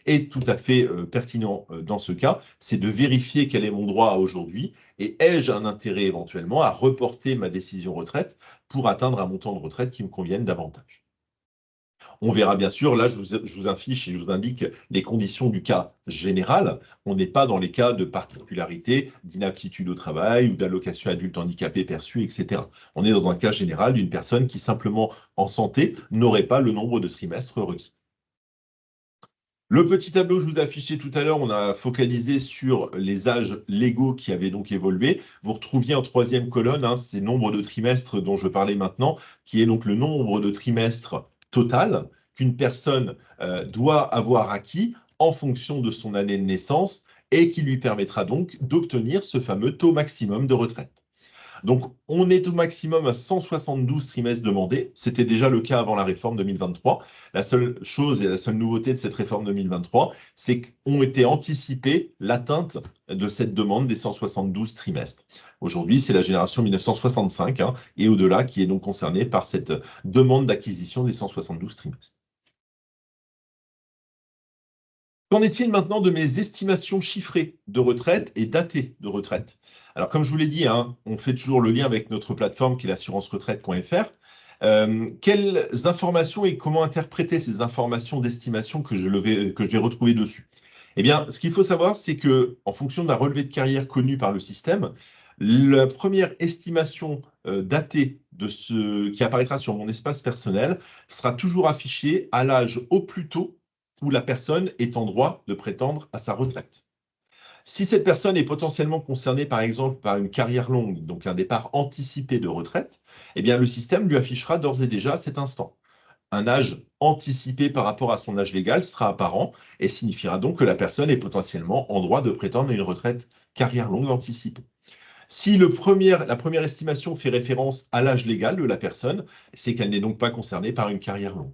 est tout à fait pertinent dans ce cas, c'est de vérifier quel est mon droit à aujourd'hui et ai-je un intérêt éventuellement à reporter ma décision retraite pour atteindre un montant de retraite qui me convienne davantage. On verra bien sûr, là je vous affiche et je vous indique les conditions du cas général. On n'est pas dans les cas de particularité, d'inaptitude au travail ou d'allocation adulte handicapé perçue, etc. On est dans un cas général d'une personne qui simplement en santé n'aurait pas le nombre de trimestres requis. Le petit tableau que je vous ai affiché tout à l'heure, on a focalisé sur les âges légaux qui avaient donc évolué. Vous retrouviez en troisième colonne ces nombres de trimestres dont je parlais maintenant, qui est donc le nombre de trimestres total qu'une personne doit avoir acquis en fonction de son année de naissance et qui lui permettra donc d'obtenir ce fameux taux maximum de retraite. Donc, on est au maximum à 172 trimestres demandés. C'était déjà le cas avant la réforme 2023. La seule chose et la seule nouveauté de cette réforme 2023, c'est qu'ont été anticipées l'atteinte de cette demande des 172 trimestres. Aujourd'hui, c'est la génération 1965 et au-delà qui est donc concernée par cette demande d'acquisition des 172 trimestres. Qu'en est-il maintenant de mes estimations chiffrées de retraite et datées de retraite? Alors, comme je vous l'ai dit, on fait toujours le lien avec notre plateforme qui est l'assurance-retraite.fr. Quelles informations et comment interpréter ces informations d'estimation que je vais retrouver dessus? Eh bien, ce qu'il faut savoir, c'est que en fonction d'un relevé de carrière connu par le système, la première estimation datée qui apparaîtra sur mon espace personnel sera toujours affichée à l'âge au plus tôt où la personne est en droit de prétendre à sa retraite. Si cette personne est potentiellement concernée, par exemple, par une carrière longue, donc un départ anticipé de retraite, eh bien, le système lui affichera d'ores et déjà à cet instant. Un âge anticipé par rapport à son âge légal sera apparent et signifiera donc que la personne est potentiellement en droit de prétendre à une retraite carrière longue anticipée. Si la première estimation fait référence à l'âge légal de la personne, c'est qu'elle n'est donc pas concernée par une carrière longue.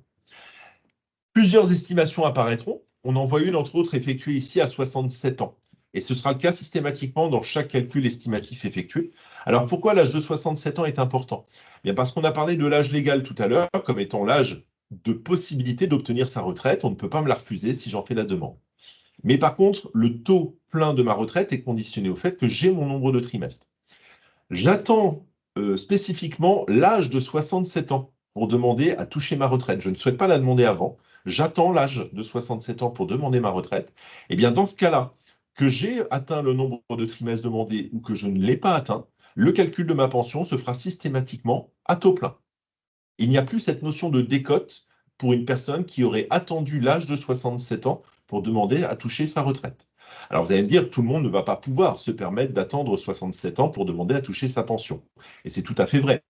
Plusieurs estimations apparaîtront. On en voit une, entre autres, effectuée ici à 67 ans. Et ce sera le cas systématiquement dans chaque calcul estimatif effectué. Alors pourquoi l'âge de 67 ans est important? Bien parce qu'on a parlé de l'âge légal tout à l'heure comme étant l'âge de possibilité d'obtenir sa retraite. On ne peut pas me la refuser si j'en fais la demande. Mais par contre, le taux plein de ma retraite est conditionné au fait que j'ai mon nombre de trimestres. J'attends spécifiquement l'âge de 67 ans pour demander à toucher ma retraite. Je ne souhaite pas la demander avant. J'attends l'âge de 67 ans pour demander ma retraite. Et bien, dans ce cas-là, que j'ai atteint le nombre de trimestres demandés ou que je ne l'ai pas atteint, le calcul de ma pension se fera systématiquement à taux plein. Il n'y a plus cette notion de décote pour une personne qui aurait attendu l'âge de 67 ans pour demander à toucher sa retraite. Alors vous allez me dire, tout le monde ne va pas pouvoir se permettre d'attendre 67 ans pour demander à toucher sa pension. Et c'est tout à fait vrai.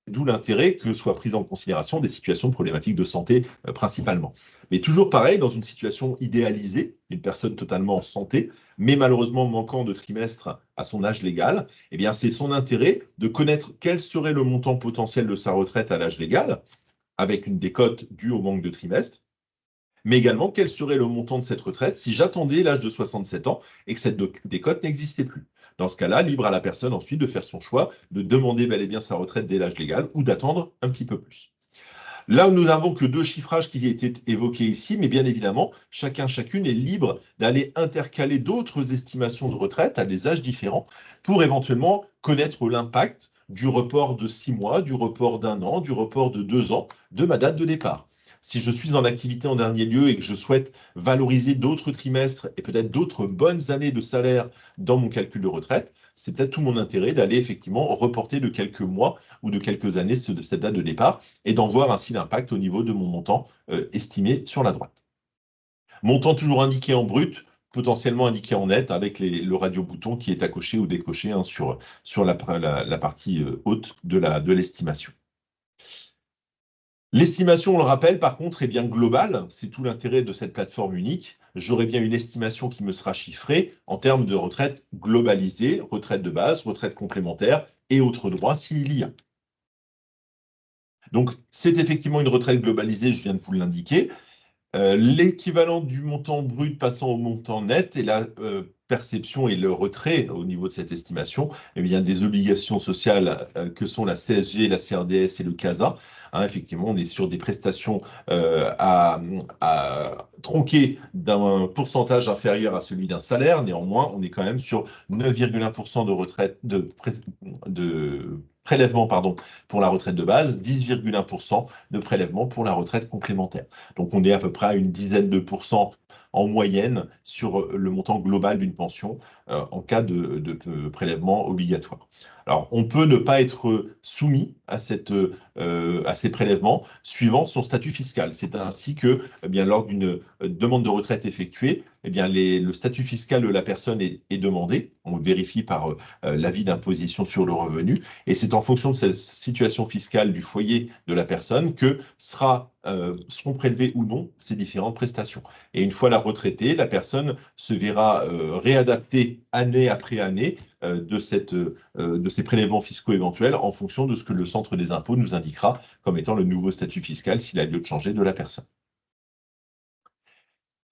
D'où l'intérêt que soient prises en considération des situations problématiques de santé principalement. Mais toujours pareil, dans une situation idéalisée, une personne totalement en santé, mais malheureusement manquant de trimestres à son âge légal, eh bien c'est son intérêt de connaître quel serait le montant potentiel de sa retraite à l'âge légal, avec une décote due au manque de trimestres, mais également quel serait le montant de cette retraite si j'attendais l'âge de 67 ans et que cette décote n'existait plus. Dans ce cas-là, libre à la personne ensuite de faire son choix, de demander bel et bien sa retraite dès l'âge légal ou d'attendre un petit peu plus. Là, nous n'avons que deux chiffrages qui étaient évoqués ici, mais bien évidemment, chacune est libre d'aller intercaler d'autres estimations de retraite à des âges différents pour éventuellement connaître l'impact du report de 6 mois, du report d'1 an, du report de 2 ans de ma date de départ. Si je suis en activité en dernier lieu et que je souhaite valoriser d'autres trimestres et peut-être d'autres bonnes années de salaire dans mon calcul de retraite, c'est peut-être tout mon intérêt d'aller effectivement reporter de quelques mois ou de quelques années cette date de départ et d'en voir ainsi l'impact au niveau de mon montant estimé sur la droite. Montant toujours indiqué en brut, potentiellement indiqué en net avec le radio-bouton qui est à cocher ou décocher hein, sur la partie haute de l'estimation. L'estimation, on le rappelle, par contre, est bien globale. C'est tout l'intérêt de cette plateforme unique. J'aurai bien une estimation qui me sera chiffrée en termes de retraite globalisée, retraite de base, retraite complémentaire et autres droits s'il y a. Donc, c'est effectivement une retraite globalisée, je viens de vous l'indiquer. L'équivalent du montant brut passant au montant net et la perception et le retrait au niveau de cette estimation, eh bien, des obligations sociales que sont la CSG, la CRDS et le CASA. Hein, effectivement, on est sur des prestations à tronquer d'un pourcentage inférieur à celui d'un salaire. Néanmoins, on est quand même sur 9,1% de retraite de prélèvement pour la retraite de base, 10,1% de prélèvement pour la retraite complémentaire. Donc on est à peu près à une dizaine de pourcents en moyenne sur le montant global d'une pension en cas de prélèvement obligatoire. Alors on peut ne pas être soumis à ces prélèvements suivant son statut fiscal. C'est ainsi que eh bien, lors d'une demande de retraite effectuée, eh bien, le statut fiscal de la personne est demandé. On le vérifie par l'avis d'imposition sur le revenu. Et c'est en fonction de cette situation fiscale du foyer de la personne que seront prélevées ou non ces différentes prestations. Et une fois la retraitée, la personne se verra réadaptée année après année de ces prélèvements fiscaux éventuels en fonction de ce que le centre des impôts nous indiquera comme étant le nouveau statut fiscal s'il a lieu de changer de la personne.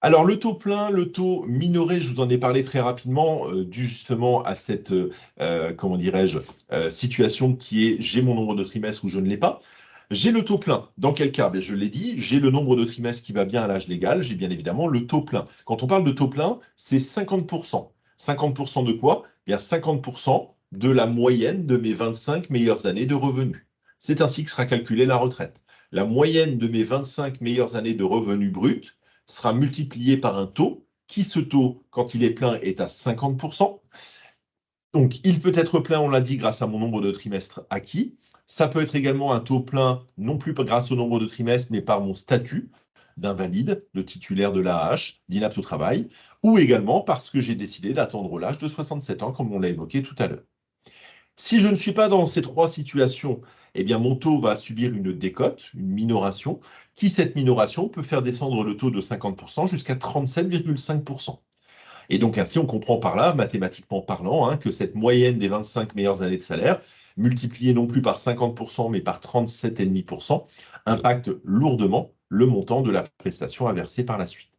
Alors, le taux plein, le taux minoré, je vous en ai parlé très rapidement, dû justement à cette, comment dirais-je, situation qui est j'ai mon nombre de trimestres ou je ne l'ai pas. J'ai le taux plein. Dans quel cas? Je l'ai dit, j'ai le nombre de trimestres qui va bien à l'âge légal, j'ai bien évidemment le taux plein. Quand on parle de taux plein, c'est 50%. 50% de quoi? Bien 50% de la moyenne de mes 25 meilleures années de revenus. C'est ainsi que sera calculée la retraite. La moyenne de mes 25 meilleures années de revenus bruts sera multiplié par un taux, qui ce taux, quand il est plein, est à 50%. Donc, il peut être plein, on l'a dit, grâce à mon nombre de trimestres acquis. Ça peut être également un taux plein, non plus grâce au nombre de trimestres, mais par mon statut d'invalide, de titulaire de l'AAH, d'inapte au travail, ou également parce que j'ai décidé d'attendre l'âge de 67 ans, comme on l'a évoqué tout à l'heure. Si je ne suis pas dans ces trois situations, eh bien mon taux va subir une décote, une minoration, qui cette minoration peut faire descendre le taux de 50% jusqu'à 37,5%. Et donc ainsi, on comprend par là, mathématiquement parlant, hein, que cette moyenne des 25 meilleures années de salaire, multipliée non plus par 50%, mais par 37,5%, impacte lourdement le montant de la prestation à verser par la suite.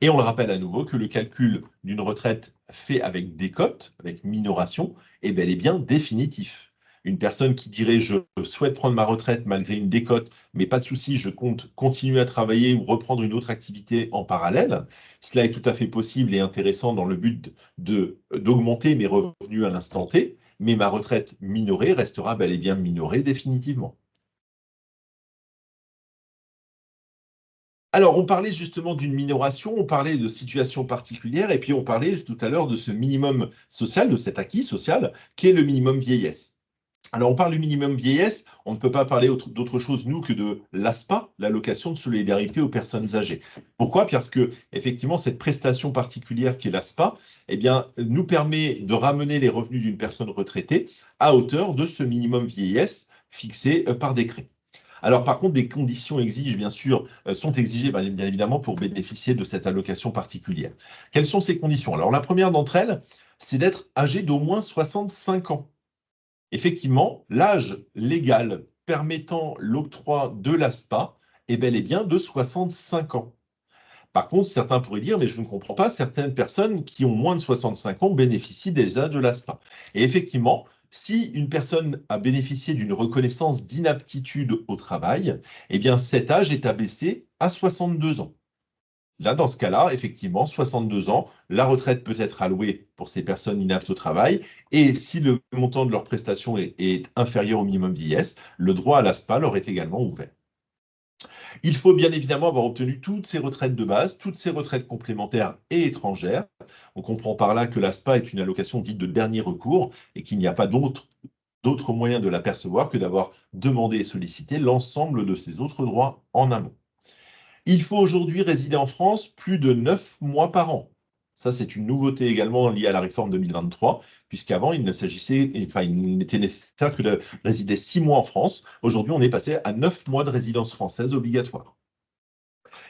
Et on le rappelle à nouveau que le calcul d'une retraite fait avec décote, avec minoration, est bel et bien définitif. Une personne qui dirait je souhaite prendre ma retraite malgré une décote, mais pas de souci, je compte continuer à travailler ou reprendre une autre activité en parallèle, cela est tout à fait possible et intéressant dans le but d'augmenter mes revenus à l'instant T, mais ma retraite minorée restera bel et bien minorée définitivement. Alors, on parlait justement d'une minoration, on parlait de situations particulières, et puis on parlait tout à l'heure de ce minimum social, de cet acquis social, qui est le minimum vieillesse. Alors, on parle du minimum vieillesse, on ne peut pas parler d'autre chose, nous, que de l'ASPA, l'allocation de solidarité aux personnes âgées. Pourquoi? Parce que, effectivement, cette prestation particulière qui est l'ASPA, eh bien, nous permet de ramener les revenus d'une personne retraitée à hauteur de ce minimum vieillesse fixé par décret. Alors, par contre, des conditions sont exigées, bien évidemment, pour bénéficier de cette allocation particulière. Quelles sont ces conditions? Alors, la première d'entre elles, c'est d'être âgé d'au moins 65 ans. Effectivement, l'âge légal permettant l'octroi de l'ASPA est bel et bien de 65 ans. Par contre, certains pourraient dire, mais je ne comprends pas, certaines personnes qui ont moins de 65 ans bénéficient déjà de l'ASPA. Et effectivement, si une personne a bénéficié d'une reconnaissance d'inaptitude au travail, eh bien cet âge est abaissé à 62 ans. Là, dans ce cas-là, effectivement, 62 ans, la retraite peut être allouée pour ces personnes inaptes au travail. Et si le montant de leur prestation est inférieur au minimum vieillesse, le droit à l'ASPA leur est également ouvert. Il faut bien évidemment avoir obtenu toutes ces retraites de base, toutes ces retraites complémentaires et étrangères. On comprend par là que l'ASPA est une allocation dite de dernier recours et qu'il n'y a pas d'autre moyen de la percevoir que d'avoir demandé et sollicité l'ensemble de ces autres droits en amont. Il faut aujourd'hui résider en France plus de 9 mois par an. Ça, c'est une nouveauté également liée à la réforme 2023, puisqu'avant, il n'était nécessaire que de résider 6 mois en France. Aujourd'hui, on est passé à 9 mois de résidence française obligatoire.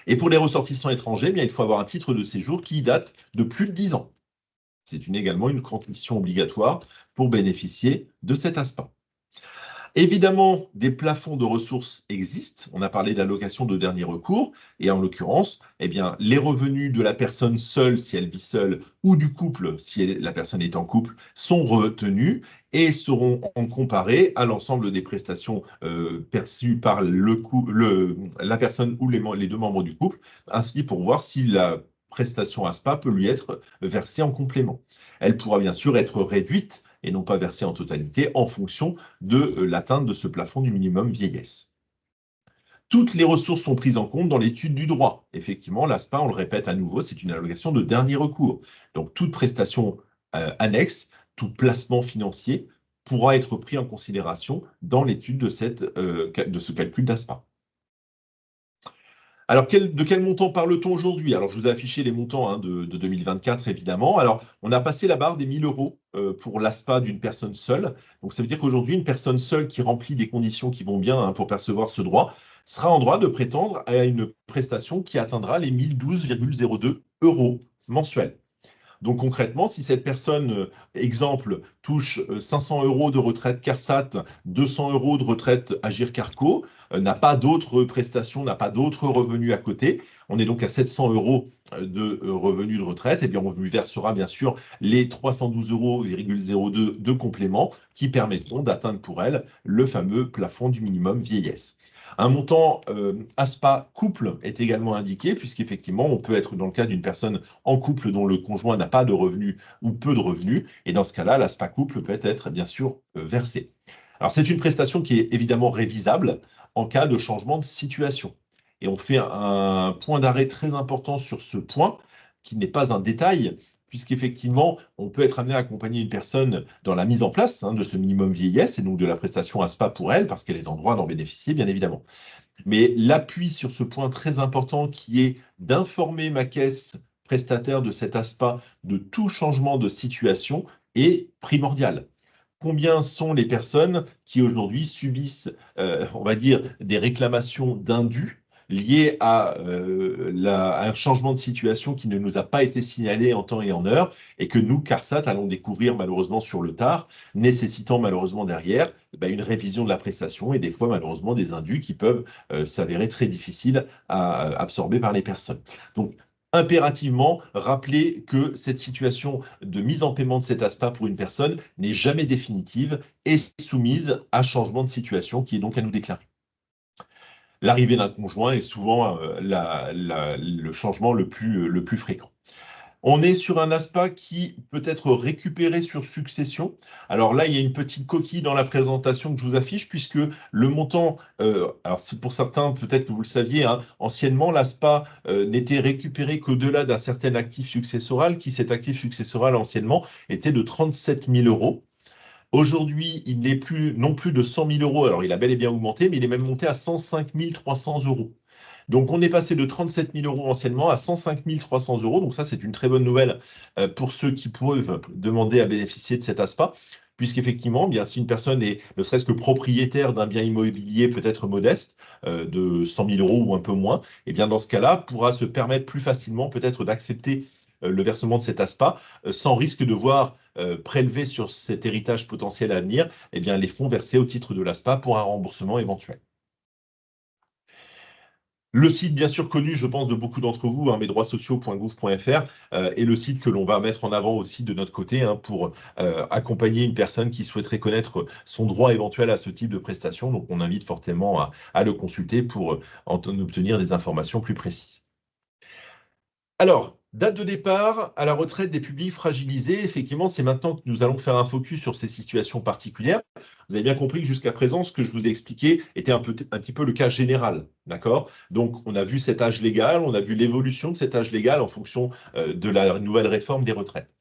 Et pour les ressortissants étrangers, eh bien, il faut avoir un titre de séjour qui date de plus de 10 ans. C'est également une condition obligatoire pour bénéficier de cet ASPA. Évidemment, des plafonds de ressources existent. On a parlé d'allocation de dernier recours. Et en l'occurrence, eh bien, les revenus de la personne seule, si elle vit seule, ou du couple, si la personne est en couple, sont retenus et seront comparés à l'ensemble des prestations perçues par la personne ou les deux membres du couple, ainsi pour voir si la prestation ASPA peut lui être versée en complément. Elle pourra bien sûr être réduite et non pas versée en totalité en fonction de l'atteinte de ce plafond du minimum vieillesse. Toutes les ressources sont prises en compte dans l'étude du droit. Effectivement, l'ASPA, on le répète à nouveau, c'est une allocation de dernier recours. Donc, toute prestation annexe, tout placement financier pourra être pris en considération dans l'étude de ce calcul d'ASPA. Alors, de quel montant parle-t-on aujourd'hui? Alors, je vous ai affiché les montants de 2024, évidemment. Alors, on a passé la barre des 1 000 € pour l'ASPA d'une personne seule. Donc, ça veut dire qu'aujourd'hui, une personne seule qui remplit des conditions qui vont bien pour percevoir ce droit sera en droit de prétendre à une prestation qui atteindra les 1 012,02 € mensuels. Donc concrètement, si cette personne, exemple, touche 500 € de retraite CARSAT, 200 € de retraite Agir Carco, n'a pas d'autres prestations, n'a pas d'autres revenus à côté, on est donc à 700 € de revenus de retraite, et bien on lui versera bien sûr les 312,02 € de complément qui permettront d'atteindre pour elle le fameux plafond du minimum vieillesse. Un montant ASPA couple est également indiqué, puisqu'effectivement, on peut être dans le cas d'une personne en couple dont le conjoint n'a pas de revenus ou peu de revenus, et dans ce cas-là, l'ASPA couple peut être bien sûr versé. Alors, c'est une prestation qui est évidemment révisable en cas de changement de situation. Et on fait un point d'arrêt très important sur ce point, qui n'est pas un détail, puisqu'effectivement, on peut être amené à accompagner une personne dans la mise en place de ce minimum vieillesse et donc de la prestation ASPA pour elle, parce qu'elle est en droit d'en bénéficier, bien évidemment. Mais l'appui sur ce point très important qui est d'informer ma caisse prestataire de cet ASPA de tout changement de situation est primordial. Combien sont les personnes qui aujourd'hui subissent, on va dire, des réclamations d'indus liées à un changement de situation qui ne nous a pas été signalé en temps et en heure, et que nous, CARSAT, allons découvrir malheureusement sur le tard, nécessitant malheureusement derrière une révision de la prestation et des fois malheureusement des indus qui peuvent s'avérer très difficiles à absorber par les personnes. Donc, impérativement, rappeler que cette situation de mise en paiement de cet ASPA pour une personne n'est jamais définitive et soumise à changement de situation qui est donc à nous déclarer. L'arrivée d'un conjoint est souvent le changement le plus fréquent. On est sur un ASPA qui peut être récupéré sur succession. Alors là, il y a une petite coquille dans la présentation que je vous affiche, puisque le montant, alors pour certains, peut-être que vous le saviez, hein, anciennement, l'ASPA n'était récupéré qu'au-delà d'un certain actif successoral, qui cet actif successoral anciennement était de 37 000 euros. Aujourd'hui, il n'est plus non plus de 100 000 euros, alors il a bel et bien augmenté, mais il est même monté à 105 300 euros. Donc, on est passé de 37 000 euros anciennement à 105 300 euros. Donc, ça, c'est une très bonne nouvelle pour ceux qui peuvent demander à bénéficier de cet ASPA, puisqu'effectivement, bien, si une personne est ne serait-ce que propriétaire d'un bien immobilier peut-être modeste, de 100 000 euros ou un peu moins, et bien, dans ce cas-là, pourra se permettre plus facilement peut-être d'accepter le versement de cet ASPA sans risque de voir prélever sur cet héritage potentiel à venir eh bien, les fonds versés au titre de l'ASPA pour un remboursement éventuel. Le site, bien sûr, connu, je pense, de beaucoup d'entre vous, hein, mesdroitssociaux.gouv.fr, est le site que l'on va mettre en avant aussi de notre côté hein, pour accompagner une personne qui souhaiterait connaître son droit éventuel à ce type de prestation. Donc, on invite fortement à le consulter pour en obtenir des informations plus précises. Alors, date de départ à la retraite des publics fragilisés, effectivement, c'est maintenant que nous allons faire un focus sur ces situations particulières. Vous avez bien compris que jusqu'à présent, ce que je vous ai expliqué était un petit peu le cas général, d'accord? Donc, on a vu cet âge légal, on a vu l'évolution de cet âge légal en fonction de la nouvelle réforme des retraites.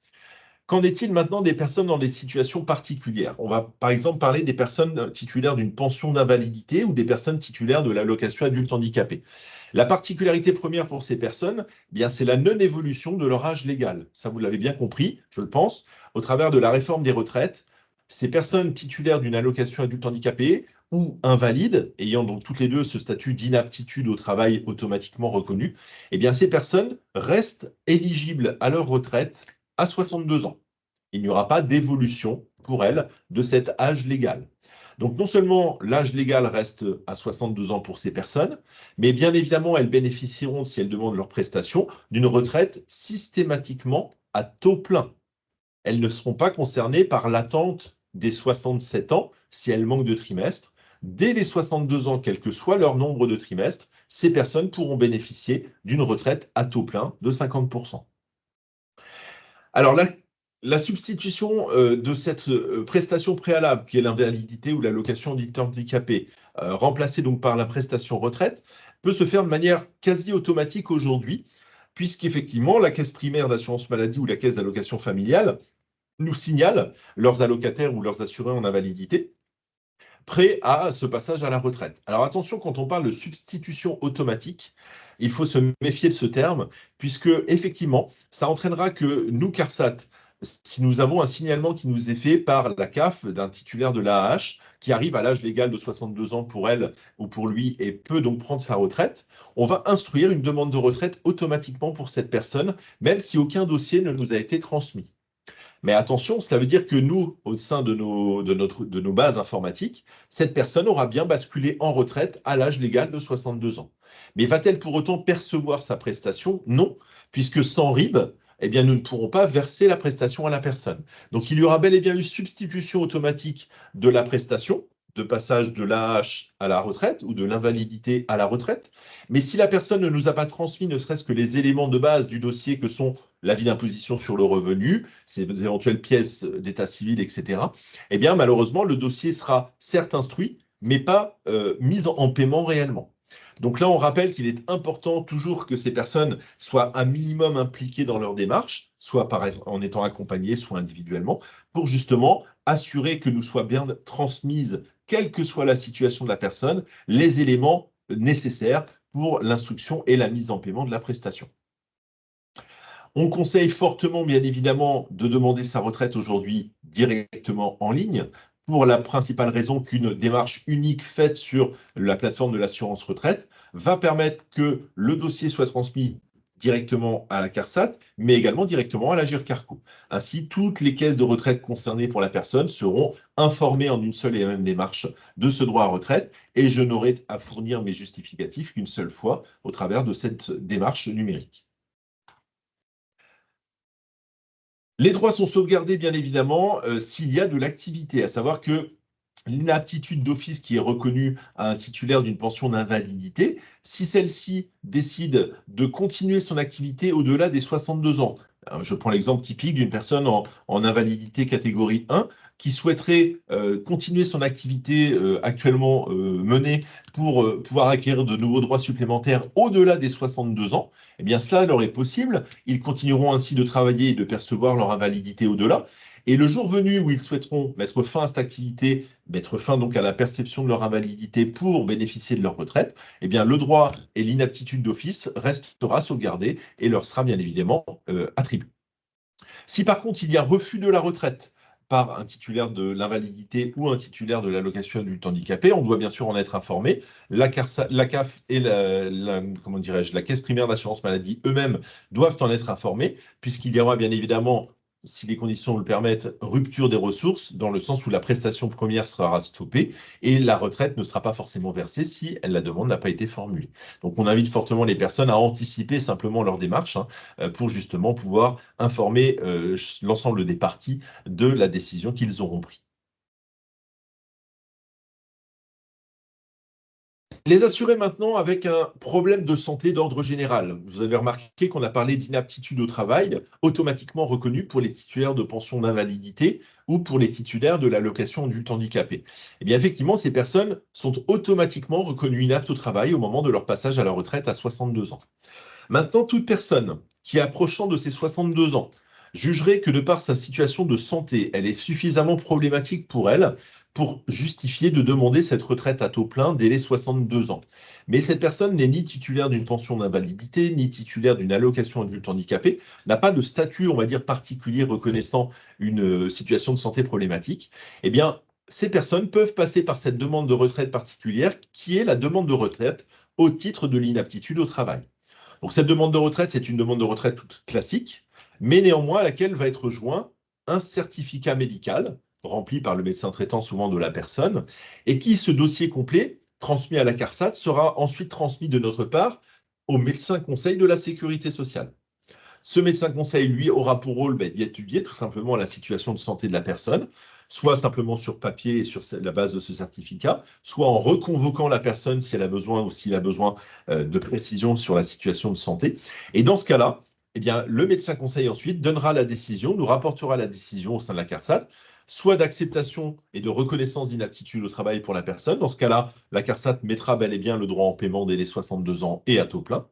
Qu'en est-il maintenant des personnes dans des situations particulières? On va par exemple parler des personnes titulaires d'une pension d'invalidité ou des personnes titulaires de l'allocation adulte handicapé. La particularité première pour ces personnes, eh bien, c'est la non-évolution de leur âge légal. Ça, vous l'avez bien compris, je le pense, au travers de la réforme des retraites. Ces personnes titulaires d'une allocation adulte handicapé ou invalides, ayant donc toutes les deux ce statut d'inaptitude au travail automatiquement reconnu, eh bien, ces personnes restent éligibles à leur retraite à 62 ans. Il n'y aura pas d'évolution pour elles de cet âge légal. Donc non seulement l'âge légal reste à 62 ans pour ces personnes, mais bien évidemment, elles bénéficieront, si elles demandent leur prestation, d'une retraite systématiquement à taux plein. Elles ne seront pas concernées par l'attente des 67 ans si elles manquent de trimestres. Dès les 62 ans, quel que soit leur nombre de trimestres, ces personnes pourront bénéficier d'une retraite à taux plein de 50%. Alors, la substitution de cette prestation préalable, qui est l'invalidité ou l'allocation handicapé, remplacée donc par la prestation retraite, peut se faire de manière quasi automatique aujourd'hui, puisqu'effectivement, la caisse primaire d'assurance maladie ou la caisse d'allocation familiale nous signale leurs allocataires ou leurs assurés en invalidité prêts à ce passage à la retraite. Alors attention, quand on parle de substitution automatique, il faut se méfier de ce terme, puisque effectivement, ça entraînera que nous, CARSAT, si nous avons un signalement qui nous est fait par la CAF d'un titulaire de l'AAH qui arrive à l'âge légal de 62 ans pour elle ou pour lui et peut donc prendre sa retraite, on va instruire une demande de retraite automatiquement pour cette personne, même si aucun dossier ne nous a été transmis. Mais attention, cela veut dire que nous, au sein de nos bases informatiques, cette personne aura bien basculé en retraite à l'âge légal de 62 ans. Mais va-t-elle pour autant percevoir sa prestation? Non, puisque sans RIB, eh bien, nous ne pourrons pas verser la prestation à la personne. Donc, il y aura bel et bien une substitution automatique de la prestation, de passage de l'AH à la retraite ou de l'invalidité à la retraite. Mais si la personne ne nous a pas transmis ne serait-ce que les éléments de base du dossier que sont l'avis d'imposition sur le revenu, ces éventuelles pièces d'état civil, etc., eh bien, malheureusement, le dossier sera certes instruit, mais pas mis en paiement réellement. Donc là, on rappelle qu'il est important toujours que ces personnes soient un minimum impliquées dans leur démarche, soit en étant accompagnées, soit individuellement, pour justement assurer que nous soient bien transmises, quelle que soit la situation de la personne, les éléments nécessaires pour l'instruction et la mise en paiement de la prestation. On conseille fortement, bien évidemment, de demander sa retraite aujourd'hui directement en ligne pour la principale raison qu'une démarche unique faite sur la plateforme de l'assurance retraite va permettre que le dossier soit transmis directement à la CARSAT, mais également directement à l'Agirc Arrco. Ainsi, toutes les caisses de retraite concernées pour la personne seront informées en une seule et même démarche de ce droit à retraite, et je n'aurai à fournir mes justificatifs qu'une seule fois au travers de cette démarche numérique. Les droits sont sauvegardés, bien évidemment, s'il y a de l'activité, à savoir que l'inaptitude d'office qui est reconnue à un titulaire d'une pension d'invalidité, si celle-ci décide de continuer son activité au-delà des 62 ans. Je prends l'exemple typique d'une personne en invalidité catégorie 1 qui souhaiterait continuer son activité actuellement menée pour pouvoir acquérir de nouveaux droits supplémentaires au-delà des 62 ans. Eh bien, cela leur est possible. Ils continueront ainsi de travailler et de percevoir leur invalidité au-delà. Et le jour venu où ils souhaiteront mettre fin à cette activité, mettre fin donc à la perception de leur invalidité pour bénéficier de leur retraite, eh bien le droit et l'inaptitude d'office restera sauvegardé et leur sera bien évidemment attribué. Si par contre il y a refus de la retraite par un titulaire de l'invalidité ou un titulaire de l'allocation adulte handicapé, on doit bien sûr en être informé. La CAF et la Caisse primaire d'assurance maladie eux-mêmes doivent en être informés, puisqu'il y aura bien évidemment, si les conditions le permettent, rupture des ressources, dans le sens où la prestation première sera stoppée et la retraite ne sera pas forcément versée si la demande n'a pas été formulée. Donc on invite fortement les personnes à anticiper simplement leur démarche pour justement pouvoir informer l'ensemble des parties de la décision qu'ils auront prise. Les assurés maintenant avec un problème de santé d'ordre général. Vous avez remarqué qu'on a parlé d'inaptitude au travail, automatiquement reconnue pour les titulaires de pension d'invalidité ou pour les titulaires de l'allocation adulte handicapé. Eh bien, effectivement, ces personnes sont automatiquement reconnues inaptes au travail au moment de leur passage à la retraite à 62 ans. Maintenant, toute personne qui, approchant de ses 62 ans, jugerait que de par sa situation de santé, elle est suffisamment problématique pour elle pour justifier de demander cette retraite à taux plein dès les 62 ans. Mais cette personne n'est ni titulaire d'une pension d'invalidité, ni titulaire d'une allocation adulte handicapé, n'a pas de statut, on va dire, particulier reconnaissant une situation de santé problématique. Eh bien, ces personnes peuvent passer par cette demande de retraite particulière qui est la demande de retraite au titre de l'inaptitude au travail. Donc cette demande de retraite, c'est une demande de retraite toute classique, mais néanmoins à laquelle va être joint un certificat médical rempli par le médecin traitant souvent de la personne, et qui, ce dossier complet, transmis à la CARSAT, sera ensuite transmis de notre part au médecin conseil de la sécurité sociale. Ce médecin conseil, lui, aura pour rôle d'y étudier tout simplement la situation de santé de la personne, soit simplement sur papier et sur la base de ce certificat, soit en reconvoquant la personne si elle a besoin ou s'il a besoin de précision sur la situation de santé. Et dans ce cas-là, eh bien, le médecin conseil ensuite donnera la décision, nous rapportera la décision au sein de la CARSAT, soit d'acceptation et de reconnaissance d'inaptitude au travail pour la personne. Dans ce cas-là, la CARSAT mettra bel et bien le droit en paiement dès les 62 ans et à taux plein.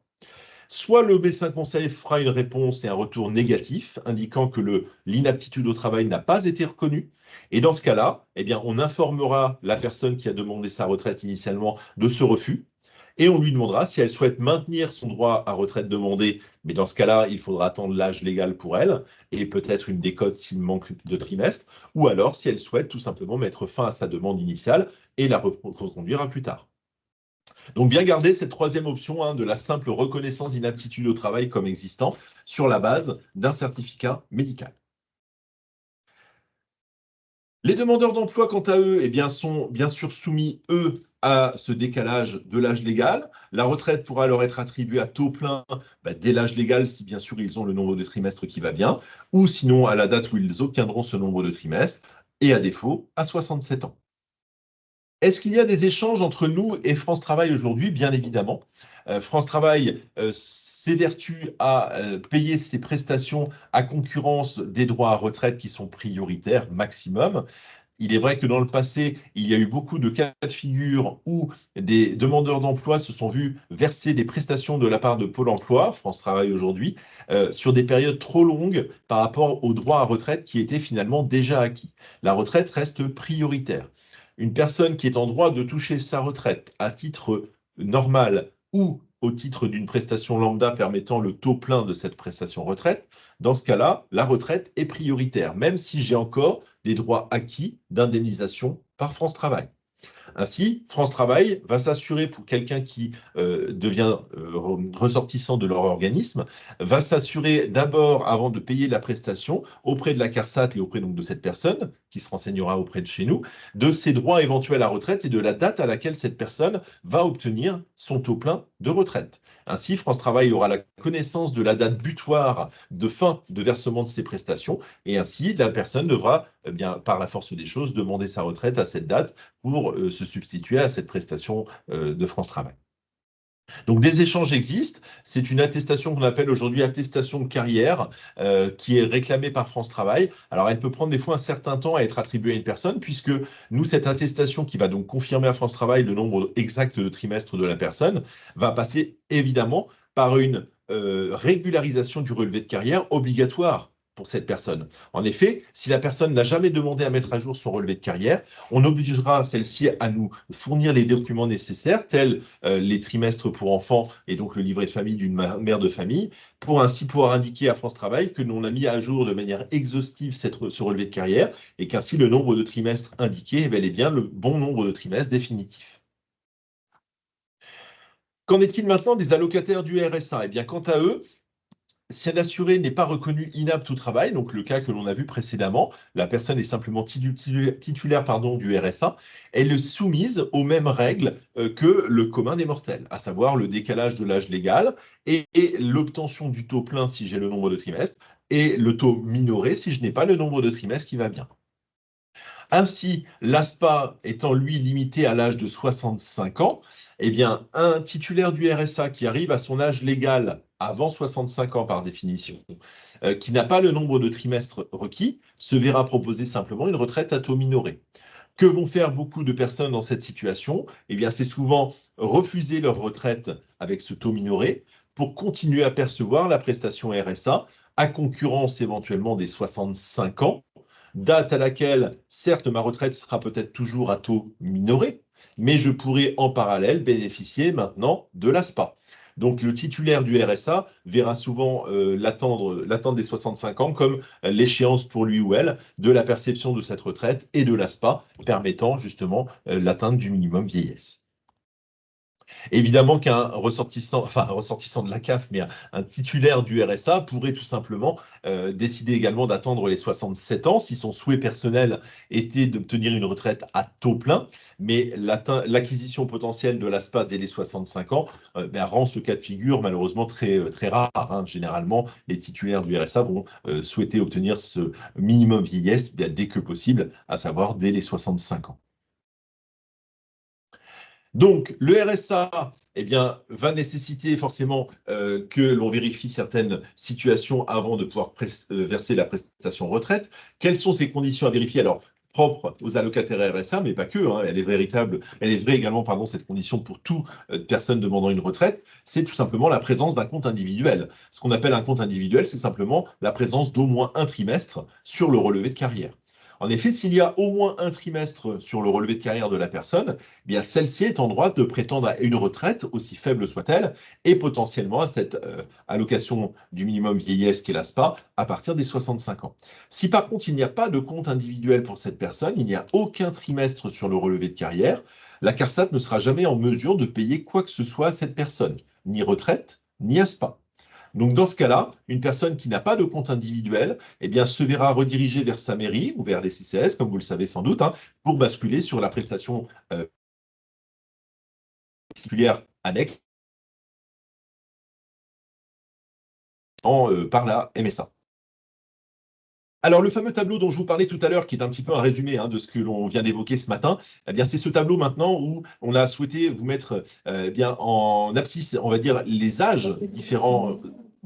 Soit le médecin conseil fera une réponse et un retour négatif, indiquant que l'inaptitude au travail n'a pas été reconnue. Et dans ce cas-là, eh bien, on informera la personne qui a demandé sa retraite initialement de ce refus. Et on lui demandera si elle souhaite maintenir son droit à retraite demandé, mais dans ce cas-là, il faudra attendre l'âge légal pour elle, et peut-être une décote s'il manque de trimestre, ou alors si elle souhaite tout simplement mettre fin à sa demande initiale et la reconduire à plus tard. Donc bien garder cette troisième option de la simple reconnaissance d'inaptitude au travail comme existant sur la base d'un certificat médical. Les demandeurs d'emploi, quant à eux, eh bien, sont bien sûr soumis, eux, à ce décalage de l'âge légal. La retraite pourra leur être attribuée à taux plein dès l'âge légal, si bien sûr ils ont le nombre de trimestres qui va bien, ou sinon à la date où ils obtiendront ce nombre de trimestres, et à défaut, à 67 ans. Est-ce qu'il y a des échanges entre nous et France Travail aujourd'hui? Bien évidemment. France Travail s'évertue à payer ses prestations à concurrence des droits à retraite qui sont prioritaires maximum. Il est vrai que dans le passé, il y a eu beaucoup de cas de figure où des demandeurs d'emploi se sont vus verser des prestations de la part de Pôle emploi, France Travail aujourd'hui, sur des périodes trop longues par rapport aux droits à retraite qui étaient finalement déjà acquis. La retraite reste prioritaire. Une personne qui est en droit de toucher sa retraite à titre normal ou au titre d'une prestation lambda permettant le taux plein de cette prestation retraite, dans ce cas-là, la retraite est prioritaire, même si j'ai encore des droits acquis d'indemnisation par France Travail. Ainsi, France Travail va s'assurer pour quelqu'un qui devient ressortissant de leur organisme, va s'assurer d'abord, avant de payer la prestation, auprès de la CARSAT et auprès donc de cette personne, qui se renseignera auprès de chez nous, de ses droits éventuels à retraite et de la date à laquelle cette personne va obtenir son taux plein de retraite. Ainsi, France Travail aura la connaissance de la date butoir de fin de versement de ses prestations et ainsi, la personne devra, eh bien, par la force des choses, demander sa retraite à cette date pour se substituer à cette prestation de France Travail. Donc des échanges existent, c'est une attestation qu'on appelle aujourd'hui attestation de carrière qui est réclamée par France Travail. Alors elle peut prendre des fois un certain temps à être attribuée à une personne puisque nous, cette attestation qui va donc confirmer à France Travail le nombre exact de trimestres de la personne va passer évidemment par une régularisation du relevé de carrière obligatoire pour cette personne. En effet, si la personne n'a jamais demandé à mettre à jour son relevé de carrière, on obligera celle-ci à nous fournir les documents nécessaires, tels les trimestres pour enfants et donc le livret de famille d'une mère de famille, pour ainsi pouvoir indiquer à France Travail que l'on a mis à jour de manière exhaustive ce relevé de carrière et qu'ainsi le nombre de trimestres indiqué est bel et bien le bon nombre de trimestres définitif. Qu'en est-il maintenant des allocataires du RSA? Eh bien, quant à eux, si un assuré n'est pas reconnu inapte au travail, donc le cas que l'on a vu précédemment, la personne est simplement titulaire du RSA, elle est soumise aux mêmes règles que le commun des mortels, à savoir le décalage de l'âge légal et l'obtention du taux plein si j'ai le nombre de trimestres et le taux minoré si je n'ai pas le nombre de trimestres qui va bien. Ainsi, l'ASPA étant lui limité à l'âge de 65 ans, eh bien, un titulaire du RSA qui arrive à son âge légal avant 65 ans par définition, qui n'a pas le nombre de trimestres requis, se verra proposer simplement une retraite à taux minoré. Que vont faire beaucoup de personnes dans cette situation? Eh bien, c'est souvent refuser leur retraite avec ce taux minoré pour continuer à percevoir la prestation RSA à concurrence éventuellement des 65 ans, date à laquelle, certes, ma retraite sera peut-être toujours à taux minoré, mais je pourrai en parallèle bénéficier maintenant de l'ASPA. Donc le titulaire du RSA verra souvent l'attente des 65 ans comme l'échéance pour lui ou elle de la perception de cette retraite et de l'ASPA, permettant justement l'atteinte du minimum vieillesse. Évidemment qu'un ressortissant, enfin un ressortissant de la CAF, mais un titulaire du RSA pourrait tout simplement décider également d'attendre les 67 ans si son souhait personnel était d'obtenir une retraite à taux plein, mais l'acquisition potentielle de l'ASPA dès les 65 ans rend ce cas de figure malheureusement très, très rare. Hein. Généralement, les titulaires du RSA vont souhaiter obtenir ce minimum vieillesse dès que possible, à savoir dès les 65 ans. Donc, le RSA eh bien, va nécessiter forcément que l'on vérifie certaines situations avant de pouvoir verser la prestation retraite. Quelles sont ces conditions à vérifier? Alors, propre aux allocataires RSA, mais pas que, hein, elle est vraie également, pardon, cette condition pour toute personne demandant une retraite, c'est tout simplement la présence d'un compte individuel. Ce qu'on appelle un compte individuel, c'est simplement la présence d'au moins un trimestre sur le relevé de carrière. En effet, s'il y a au moins un trimestre sur le relevé de carrière de la personne, eh bien celle-ci est en droit de prétendre à une retraite, aussi faible soit-elle, et potentiellement à cette allocation du minimum vieillesse qu'est l'ASPA à partir des 65 ans. Si par contre il n'y a pas de compte individuel pour cette personne, il n'y a aucun trimestre sur le relevé de carrière, la CARSAT ne sera jamais en mesure de payer quoi que ce soit à cette personne, ni retraite, ni ASPA. Donc, dans ce cas-là, une personne qui n'a pas de compte individuel eh bien, se verra redirigée vers sa mairie ou vers les CCAS, comme vous le savez sans doute, hein, pour basculer sur la prestation particulière annexe par la MSA. Alors, le fameux tableau dont je vous parlais tout à l'heure, qui est un petit peu un résumé de ce que l'on vient d'évoquer ce matin, eh bien, c'est ce tableau maintenant où on a souhaité vous mettre bien en abscisse, on va dire, les âges différents.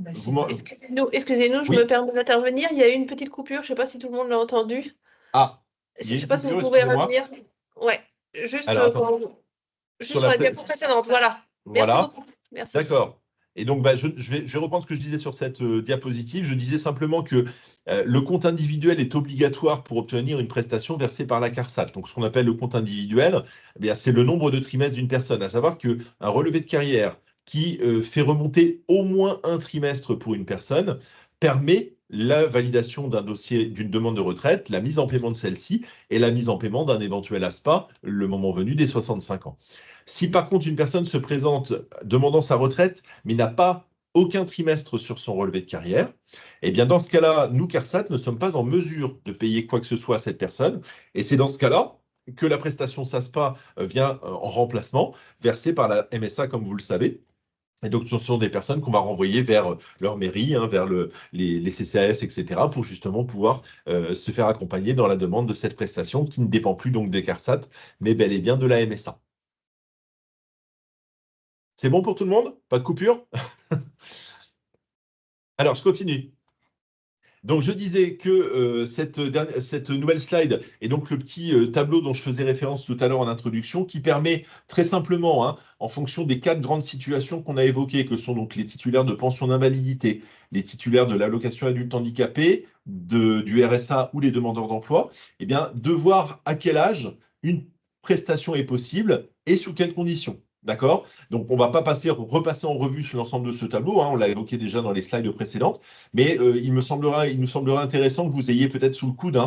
Excusez-nous, je Oui. me permets d'intervenir. Il y a eu une petite coupure, je ne sais pas si tout le monde l'a entendu. Ah, Je ne sais pas si vous pouvez revenir. Ouais, juste, juste sur la diapo précédente, voilà. Merci beaucoup. Merci. D'accord. Et donc, je vais reprendre ce que je disais sur cette diapositive. Je disais simplement que le compte individuel est obligatoire pour obtenir une prestation versée par la CARSAT. Donc, ce qu'on appelle le compte individuel, c'est le nombre de trimestres d'une personne. À savoir qu'un relevé de carrière qui fait remonter au moins un trimestre pour une personne, permet la validation d'un dossier, d'une demande de retraite, la mise en paiement de celle-ci et la mise en paiement d'un éventuel ASPA, le moment venu des 65 ans. Si par contre une personne se présente demandant sa retraite, mais n'a pas aucun trimestre sur son relevé de carrière, eh bien dans ce cas-là, nous, CARSAT, ne sommes pas en mesure de payer quoi que ce soit à cette personne. Et c'est dans ce cas-là que la prestation SASPA vient en remplacement, versée par la MSA, comme vous le savez. Et donc, ce sont des personnes qu'on va renvoyer vers leur mairie, vers les CCAS, etc., pour justement pouvoir se faire accompagner dans la demande de cette prestation qui ne dépend plus donc des CARSAT, mais bel et bien de la MSA. C'est bon pour tout le monde? Pas de coupure? Alors, je continue. Donc, je disais que cette nouvelle slide est donc le petit tableau dont je faisais référence tout à l'heure en introduction, qui permet très simplement, en fonction des 4 grandes situations qu'on a évoquées, que sont donc les titulaires de pension d'invalidité, les titulaires de l'allocation adulte handicapé, du RSA ou les demandeurs d'emploi, eh bien, de voir à quel âge une prestation est possible et sous quelles conditions. D'accord? Donc, on ne va pas repasser en revue sur l'ensemble de ce tableau, on l'a évoqué déjà dans les slides précédentes, mais il nous semblera intéressant que vous ayez peut-être sous le coude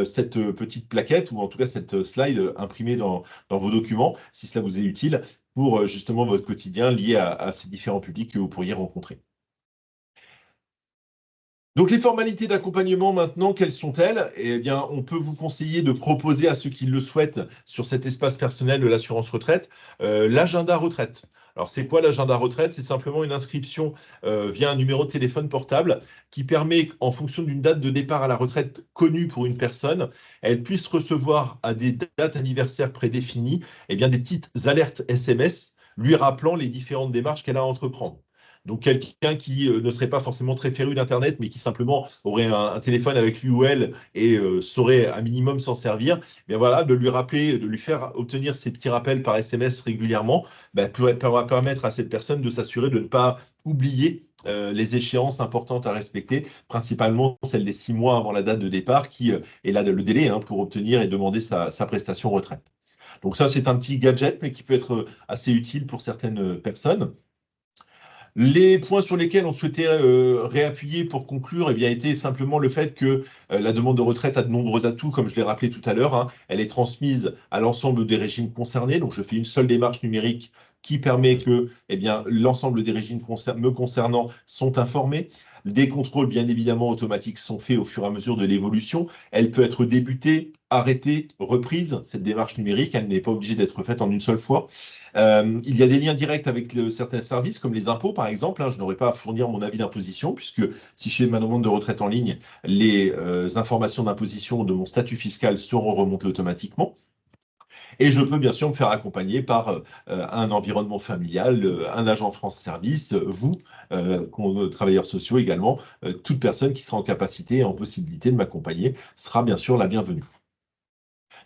cette petite plaquette, ou en tout cas cette slide imprimée dans vos documents, si cela vous est utile, pour justement votre quotidien lié à ces différents publics que vous pourriez rencontrer. Donc, les formalités d'accompagnement maintenant, quelles sont-elles? Eh bien, on peut vous conseiller de proposer à ceux qui le souhaitent sur cet espace personnel de l'assurance retraite, l'agenda retraite. Alors, c'est quoi l'agenda retraite? C'est simplement une inscription via un numéro de téléphone portable qui permet, en fonction d'une date de départ à la retraite connue pour une personne, elle puisse recevoir à des dates anniversaires prédéfinies, eh bien, des petites alertes SMS lui rappelant les différentes démarches qu'elle a à entreprendre. Donc, quelqu'un qui ne serait pas forcément très féru d'Internet, mais qui simplement aurait un téléphone avec lui ou elle et saurait un minimum s'en servir, bien voilà, de lui rappeler, de lui faire obtenir ces petits rappels par SMS régulièrement, pourra permettre à cette personne de s'assurer de ne pas oublier les échéances importantes à respecter, principalement celle des 6 mois avant la date de départ, qui est là le délai pour obtenir et demander sa prestation retraite. Donc ça, c'est un petit gadget, mais qui peut être assez utile pour certaines personnes. Les points sur lesquels on souhaitait réappuyer pour conclure, eh bien, étaient simplement le fait que la demande de retraite a de nombreux atouts, comme je l'ai rappelé tout à l'heure. Elle est transmise à l'ensemble des régimes concernés. Donc, je fais une seule démarche numérique qui permet que l'ensemble des régimes me concernant sont informés. Des contrôles, bien évidemment, automatiques sont faits au fur et à mesure de l'évolution. Elle peut être débutée, arrêtée, reprise, cette démarche numérique. Elle n'est pas obligée d'être faite en une seule fois. Il y a des liens directs avec certains services, comme les impôts, par exemple. Je n'aurai pas à fournir mon avis d'imposition, puisque si je fais ma demande de retraite en ligne, les informations d'imposition de mon statut fiscal seront remontées automatiquement. Et je peux bien sûr me faire accompagner par un environnement familial, un agent France Service, vous, travailleurs sociaux également. Toute personne qui sera en capacité et en possibilité de m'accompagner sera bien sûr la bienvenue.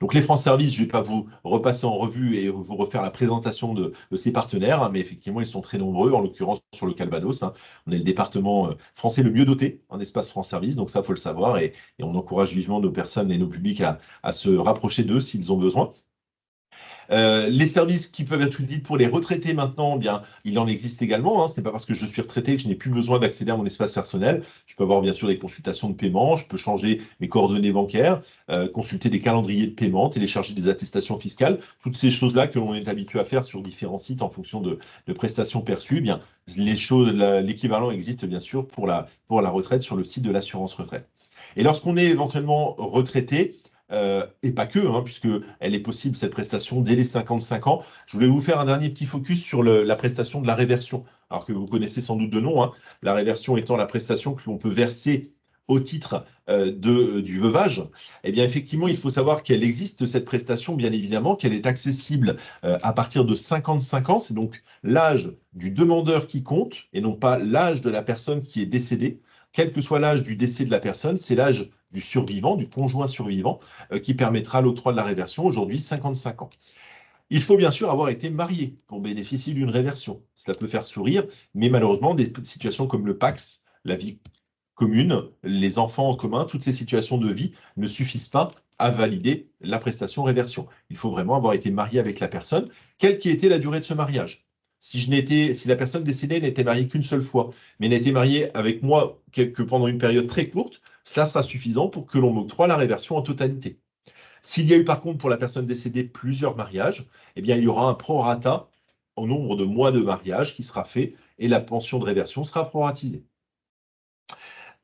Donc les France Service, je ne vais pas vous repasser en revue et vous refaire la présentation de ces partenaires, mais effectivement, ils sont très nombreux, en l'occurrence sur le Calvados. On est le département français le mieux doté en espace France Service, donc ça, il faut le savoir, et on encourage vivement nos personnes et nos publics à se rapprocher d'eux s'ils ont besoin. Les services qui peuvent être utiles pour les retraités maintenant, bien, il en existe également. Ce n'est pas parce que je suis retraité que je n'ai plus besoin d'accéder à mon espace personnel. Je peux avoir bien sûr des consultations de paiement, je peux changer mes coordonnées bancaires, consulter des calendriers de paiement, télécharger des attestations fiscales, toutes ces choses-là que l'on est habitué à faire sur différents sites en fonction de prestations perçues. Bien, l'équivalent existe bien sûr pour la retraite sur le site de l'assurance retraite. Et lorsqu'on est éventuellement retraité, et pas que, puisqu'elle est possible, cette prestation, dès les 55 ans. Je voulais vous faire un dernier petit focus sur la prestation de la réversion, alors que vous connaissez sans doute de nom, la réversion étant la prestation que l'on peut verser au titre du veuvage. Eh bien, effectivement, il faut savoir qu'elle existe, cette prestation, bien évidemment, qu'elle est accessible à partir de 55 ans. C'est donc l'âge du demandeur qui compte, et non pas l'âge de la personne qui est décédée. Quel que soit l'âge du décès de la personne, c'est l'âge du survivant, du conjoint survivant, qui permettra l'octroi de la réversion, aujourd'hui 55 ans. Il faut bien sûr avoir été marié pour bénéficier d'une réversion. Cela peut faire sourire, mais malheureusement, des situations comme le PACS, la vie commune, les enfants en commun, toutes ces situations de vie ne suffisent pas à valider la prestation réversion. Il faut vraiment avoir été marié avec la personne, quelle qu'ait été la durée de ce mariage. si la personne décédée n'était mariée qu'une seule fois, mais n'a été mariée avec moi que pendant une période très courte, cela sera suffisant pour que l'on m'octroie la réversion en totalité. S'il y a eu par contre pour la personne décédée plusieurs mariages, eh bien il y aura un prorata au nombre de mois de mariage qui sera fait et la pension de réversion sera proratisée.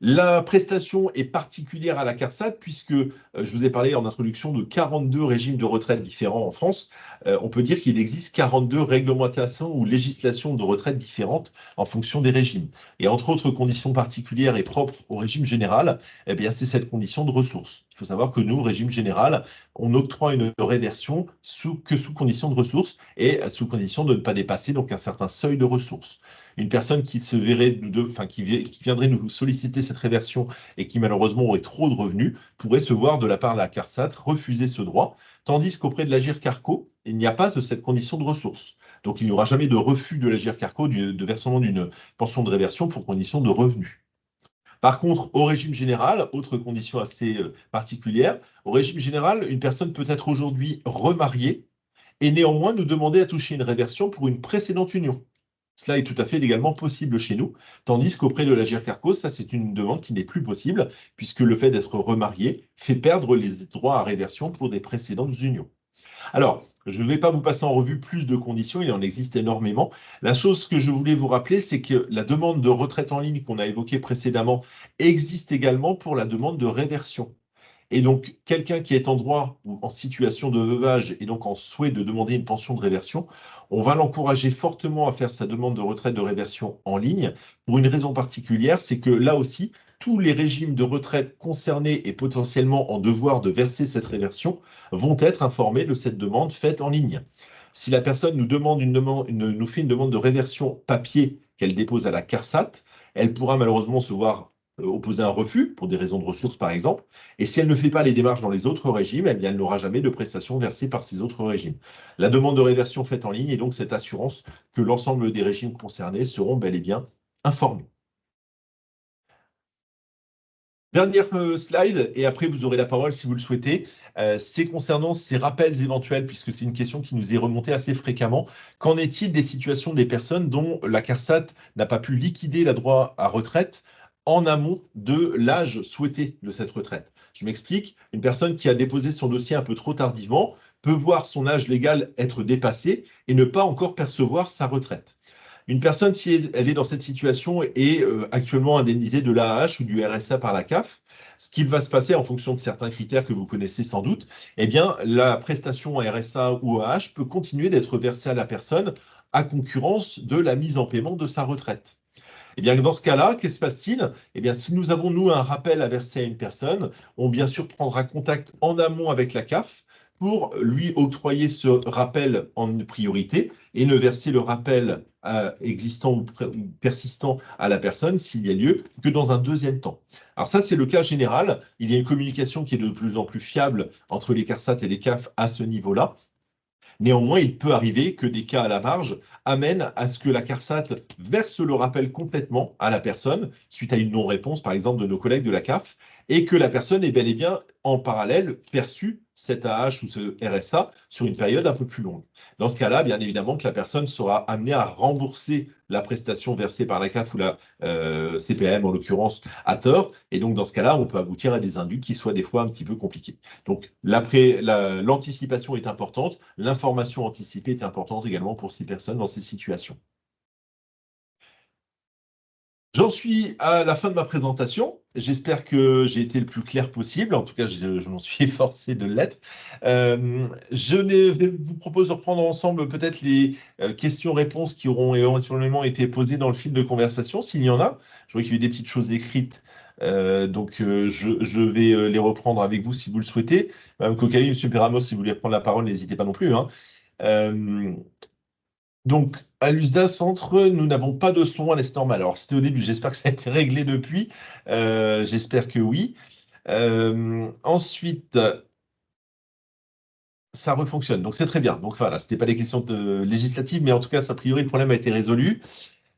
La prestation est particulière à la CARSAT puisque je vous ai parlé en introduction de 42 régimes de retraite différents en France. On peut dire qu'il existe 42 réglementations ou législations de retraite différentes en fonction des régimes. Et entre autres conditions particulières et propres au régime général, eh bien c'est cette condition de ressources. Il faut savoir que nous, régime général, on octroie une réversion que sous condition de ressources et sous condition de ne pas dépasser donc un certain seuil de ressources. Une personne qui viendrait nous solliciter cette réversion et qui malheureusement aurait trop de revenus pourrait se voir de la part de la CARSAT refuser ce droit, tandis qu'auprès de l'Agirc Arrco, il n'y a pas de cette condition de ressources. Donc il n'y aura jamais de refus de l'Agirc Arrco de versement d'une pension de réversion pour condition de revenus. Par contre, au régime général, autre condition assez particulière, au régime général, une personne peut être aujourd'hui remariée et néanmoins nous demander à toucher une réversion pour une précédente union. Cela est tout à fait légalement possible chez nous, tandis qu'auprès de l'Agirc Arrco, ça c'est une demande qui n'est plus possible, puisque le fait d'être remarié fait perdre les droits à réversion pour des précédentes unions. Alors, je ne vais pas vous passer en revue plus de conditions, il en existe énormément. La chose que je voulais vous rappeler, c'est que la demande de retraite en ligne qu'on a évoquée précédemment existe également pour la demande de réversion. Et donc, quelqu'un qui est en droit ou en situation de veuvage et donc en souhait de demander une pension de réversion, on va l'encourager fortement à faire sa demande de retraite de réversion en ligne pour une raison particulière, c'est que là aussi, tous les régimes de retraite concernés et potentiellement en devoir de verser cette réversion vont être informés de cette demande faite en ligne. Si la personne nous fait une demande de réversion papier qu'elle dépose à la CARSAT, elle pourra malheureusement se voir opposer un refus pour des raisons de ressources par exemple, et si elle ne fait pas les démarches dans les autres régimes, eh bien, elle n'aura jamais de prestations versées par ces autres régimes. La demande de réversion faite en ligne est donc cette assurance que l'ensemble des régimes concernés seront bel et bien informés. Dernière slide, et après vous aurez la parole si vous le souhaitez. C'est concernant ces rappels éventuels, puisque c'est une question qui nous est remontée assez fréquemment. Qu'en est-il des situations des personnes dont la CARSAT n'a pas pu liquider le droit à retraite en amont de l'âge souhaité de cette retraite? Je m'explique. Une personne qui a déposé son dossier un peu trop tardivement peut voir son âge légal être dépassé et ne pas encore percevoir sa retraite. Une personne, si elle est dans cette situation, est actuellement indemnisée de l'AAH ou du RSA par la CAF. Ce qui va se passer en fonction de certains critères que vous connaissez sans doute, eh bien, la prestation RSA ou AAH peut continuer d'être versée à la personne à concurrence de la mise en paiement de sa retraite. Eh bien, dans ce cas-là, qu'est-ce qui se passe-t-il? Eh bien, si nous avons, nous, un rappel à verser à une personne, on bien sûr prendra contact en amont avec la CAF pour lui octroyer ce rappel en priorité et ne verser le rappel existant ou persistant à la personne, s'il y a lieu, que dans un deuxième temps. Alors ça, c'est le cas général. Il y a une communication qui est de plus en plus fiable entre les CARSAT et les CAF à ce niveau-là. Néanmoins, il peut arriver que des cas à la marge amènent à ce que la CARSAT verse le rappel complètement à la personne, suite à une non-réponse, par exemple, de nos collègues de la CAF, et que la personne ait bel et bien, en parallèle, perçu cet AH ou ce RSA sur une période un peu plus longue. Dans ce cas-là, bien évidemment que la personne sera amenée à rembourser la prestation versée par la CAF ou la CPM, en l'occurrence, à tort. Et donc, dans ce cas-là, on peut aboutir à des indus qui soient des fois un petit peu compliqués. Donc, l'anticipation est importante, l'information anticipée est importante également pour ces personnes dans ces situations. J'en suis à la fin de ma présentation. J'espère que j'ai été le plus clair possible. En tout cas, je m'en suis efforcé de l'être. Je vous propose de reprendre ensemble peut-être les questions-réponses qui auront éventuellement été posées dans le fil de conversation, s'il y en a. Je vois qu'il y a eu des petites choses écrites. Donc, je vais les reprendre avec vous si vous le souhaitez. Mme Cocaï, M. Peramos, si vous voulez reprendre la parole, n'hésitez pas non plus. Hein. Donc, à l'USDA Centre, nous n'avons pas de son à l'est normal. Alors, c'était au début, j'espère que ça a été réglé depuis. J'espère que oui. Ensuite, ça refonctionne, donc c'est très bien. Donc voilà, ce n'était pas des questions législatives, mais en tout cas, a priori, le problème a été résolu.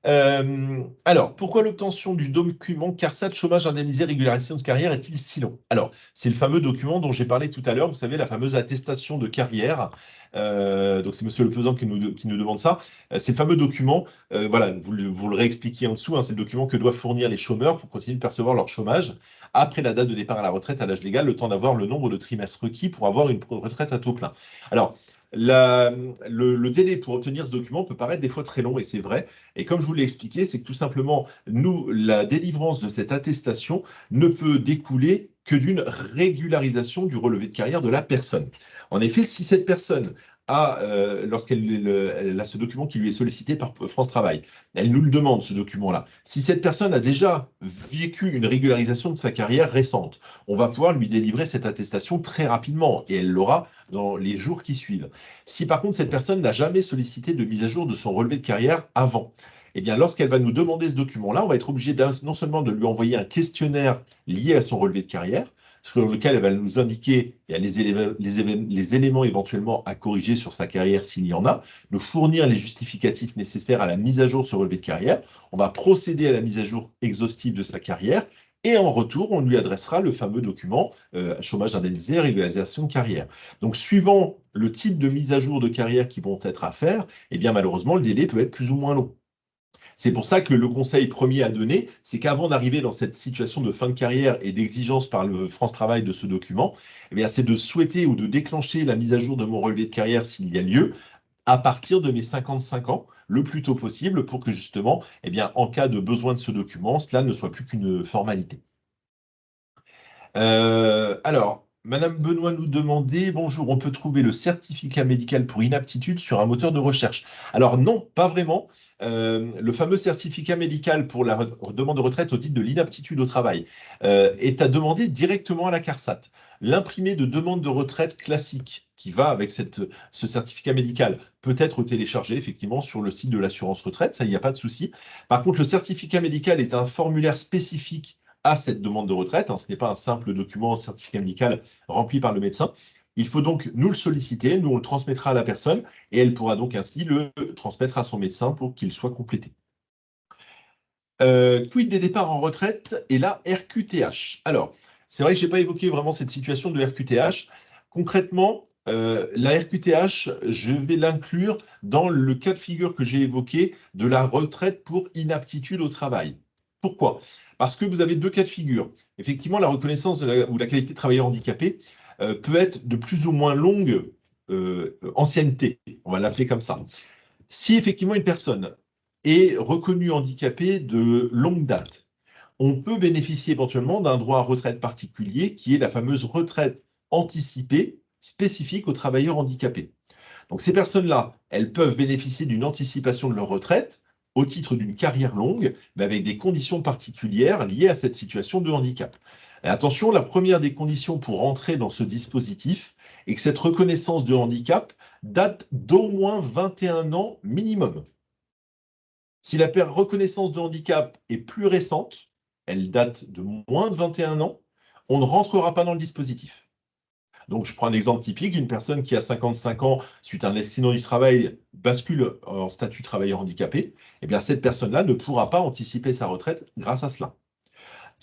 Alors, pourquoi l'obtention du document CARSAT chômage indemnisé régularisation de carrière est-il si long? Alors, c'est le fameux document dont j'ai parlé tout à l'heure, vous savez, la fameuse attestation de carrière. Donc, c'est Monsieur Le Pesant qui nous demande ça. C'est le fameux document, voilà, vous le réexpliquez en dessous, hein, c'est le document que doivent fournir les chômeurs pour continuer de percevoir leur chômage après la date de départ à la retraite à l'âge légal, le temps d'avoir le nombre de trimestres requis pour avoir une retraite à taux plein. Alors, le délai pour obtenir ce document peut paraître des fois très long, et c'est vrai. Et comme je vous l'ai expliqué, c'est que tout simplement, nous, la délivrance de cette attestation ne peut découler que d'une régularisation du relevé de carrière de la personne. En effet, si cette personne lorsqu'elle a ce document qui lui est sollicité par France Travail, elle nous le demande, ce document-là. Si cette personne a déjà vécu une régularisation de sa carrière récente, on va pouvoir lui délivrer cette attestation très rapidement, et elle l'aura dans les jours qui suivent. Si par contre cette personne n'a jamais sollicité de mise à jour de son relevé de carrière avant, eh bien, lorsqu'elle va nous demander ce document-là, on va être obligé non seulement de lui envoyer un questionnaire lié à son relevé de carrière, sur lequel elle va nous indiquer les éléments éventuellement à corriger sur sa carrière s'il y en a, nous fournir les justificatifs nécessaires à la mise à jour de ce relevé de carrière. On va procéder à la mise à jour exhaustive de sa carrière, et en retour, on lui adressera le fameux document chômage indemnisé, régularisation de carrière. Donc, suivant le type de mise à jour de carrière qui vont être à faire, eh bien, malheureusement, le délai peut être plus ou moins long. C'est pour ça que le conseil premier à donner, c'est qu'avant d'arriver dans cette situation de fin de carrière et d'exigence par le France Travail de ce document, eh bien, c'est de souhaiter ou de déclencher la mise à jour de mon relevé de carrière s'il y a lieu, à partir de mes 55 ans, le plus tôt possible, pour que justement, eh bien, en cas de besoin de ce document, cela ne soit plus qu'une formalité. Alors, Madame Benoît nous demandait, bonjour, on peut trouver le certificat médical pour inaptitude sur un moteur de recherche? Alors non, pas vraiment. Le fameux certificat médical pour la demande de retraite au titre de l'inaptitude au travail est à demander directement à la CARSAT. L'imprimé de demande de retraite classique qui va avec ce certificat médical peut être téléchargé effectivement sur le site de l'assurance retraite, ça, il n'y a pas de souci. Par contre, le certificat médical est un formulaire spécifique à cette demande de retraite. Hein, ce n'est pas un simple document, un certificat médical rempli par le médecin. Il faut donc nous le solliciter, nous on le transmettra à la personne, et elle pourra donc ainsi le transmettre à son médecin pour qu'il soit complété. Quid des départs en retraite et la RQTH? Alors, c'est vrai que je n'ai pas évoqué vraiment cette situation de RQTH. Concrètement, la RQTH, je vais l'inclure dans le cas de figure que j'ai évoqué de la retraite pour inaptitude au travail. Pourquoi? Parce que vous avez deux cas de figure. Effectivement, la reconnaissance ou la qualité de travailleur handicapé peut être de plus ou moins longue ancienneté, on va l'appeler comme ça. Si effectivement une personne est reconnue handicapée de longue date, on peut bénéficier éventuellement d'un droit à retraite particulier qui est la fameuse retraite anticipée spécifique aux travailleurs handicapés. Donc ces personnes-là, elles peuvent bénéficier d'une anticipation de leur retraite au titre d'une carrière longue, mais avec des conditions particulières liées à cette situation de handicap. Et attention, la première des conditions pour entrer dans ce dispositif est que cette reconnaissance de handicap date d'au moins 21 ans minimum. Si la reconnaissance de handicap est plus récente, elle date de moins de 21 ans, on ne rentrera pas dans le dispositif. Donc, je prends un exemple typique, une personne qui a 55 ans suite à un accident du travail bascule en statut travailleur handicapé, eh bien, cette personne-là ne pourra pas anticiper sa retraite grâce à cela.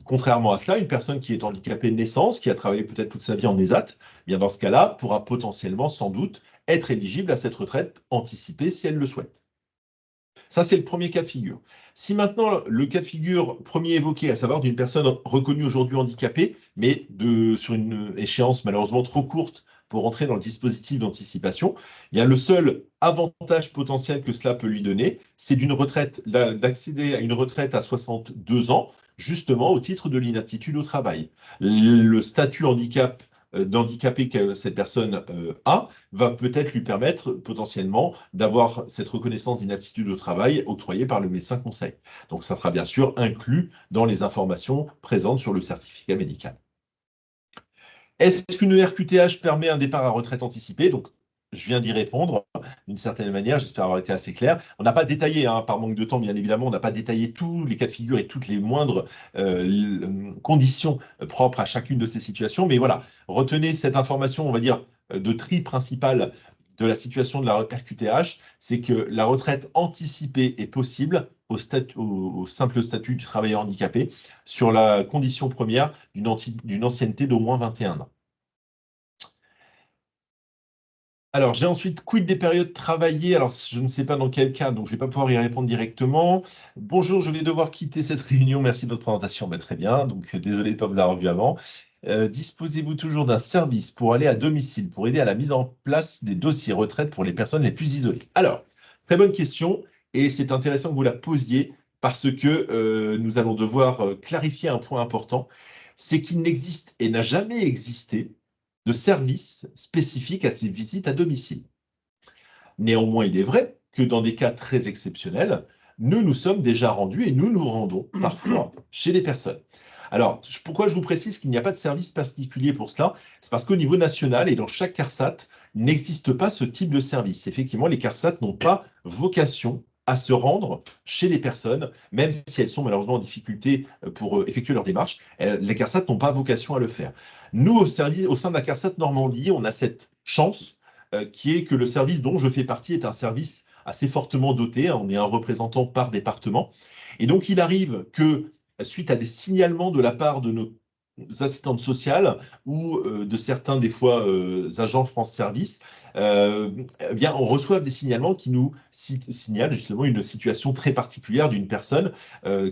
Contrairement à cela, une personne qui est handicapée de naissance, qui a travaillé peut-être toute sa vie en ESAT, eh bien dans ce cas-là, pourra potentiellement, sans doute, être éligible à cette retraite anticipée si elle le souhaite. Ça, c'est le premier cas de figure. Si maintenant, le cas de figure premier évoqué, à savoir d'une personne reconnue aujourd'hui handicapée, mais sur une échéance malheureusement trop courte pour entrer dans le dispositif d'anticipation, eh bien le seul avantage potentiel que cela peut lui donner, c'est d'accéder à une retraite à 62 ans, justement au titre de l'inaptitude au travail. Le statut d'handicapé que cette personne a, va peut-être lui permettre potentiellement d'avoir cette reconnaissance d'inaptitude au travail octroyée par le médecin conseil. Donc ça sera bien sûr inclus dans les informations présentes sur le certificat médical. Est-ce qu'une RQTH permet un départ à retraite anticipée? Donc, je viens d'y répondre d'une certaine manière, j'espère avoir été assez clair. On n'a pas détaillé, hein, par manque de temps, bien évidemment, on n'a pas détaillé tous les cas de figure et toutes les moindres conditions propres à chacune de ces situations. Mais voilà, retenez cette information, on va dire, de tri principal de la situation de la RQTH, c'est que la retraite anticipée est possible au simple statut du travailleur handicapé sur la condition première d'une ancienneté d'au moins 21 ans. Alors, j'ai ensuite quid des périodes travaillées. Alors, je ne sais pas dans quel cas, donc je ne vais pas pouvoir y répondre directement. Bonjour, je vais devoir quitter cette réunion. Merci de votre présentation. Ben, très bien, donc désolé de ne pas vous avoir vu avant. Disposez-vous toujours d'un service pour aller à domicile, pour aider à la mise en place des dossiers retraite pour les personnes les plus isolées? Alors, très bonne question, et c'est intéressant que vous la posiez parce que nous allons devoir clarifier un point important, c'est qu'il n'existe et n'a jamais existé de service spécifique à ces visites à domicile. Néanmoins, il est vrai que dans des cas très exceptionnels, nous sommes déjà rendus et nous nous rendons parfois chez les personnes. Alors, pourquoi je vous précise qu'il n'y a pas de service particulier pour cela? C'est parce qu'au niveau national et dans chaque CARSAT, il n'existe pas ce type de service. Effectivement, les CARSAT n'ont pas vocation à se rendre chez les personnes, même si elles sont malheureusement en difficulté pour effectuer leur démarche. Les CARSAT n'ont pas vocation à le faire. Nous, au sein de la CARSAT Normandie, on a cette chance qui est que le service dont je fais partie est un service assez fortement doté. On est un représentant par département. Et donc, il arrive que, suite à des signalements de la part de nos assistantes sociales ou de certains, des fois, agents France Service, eh bien, on reçoit des signalements qui nous signalent justement une situation très particulière d'une personne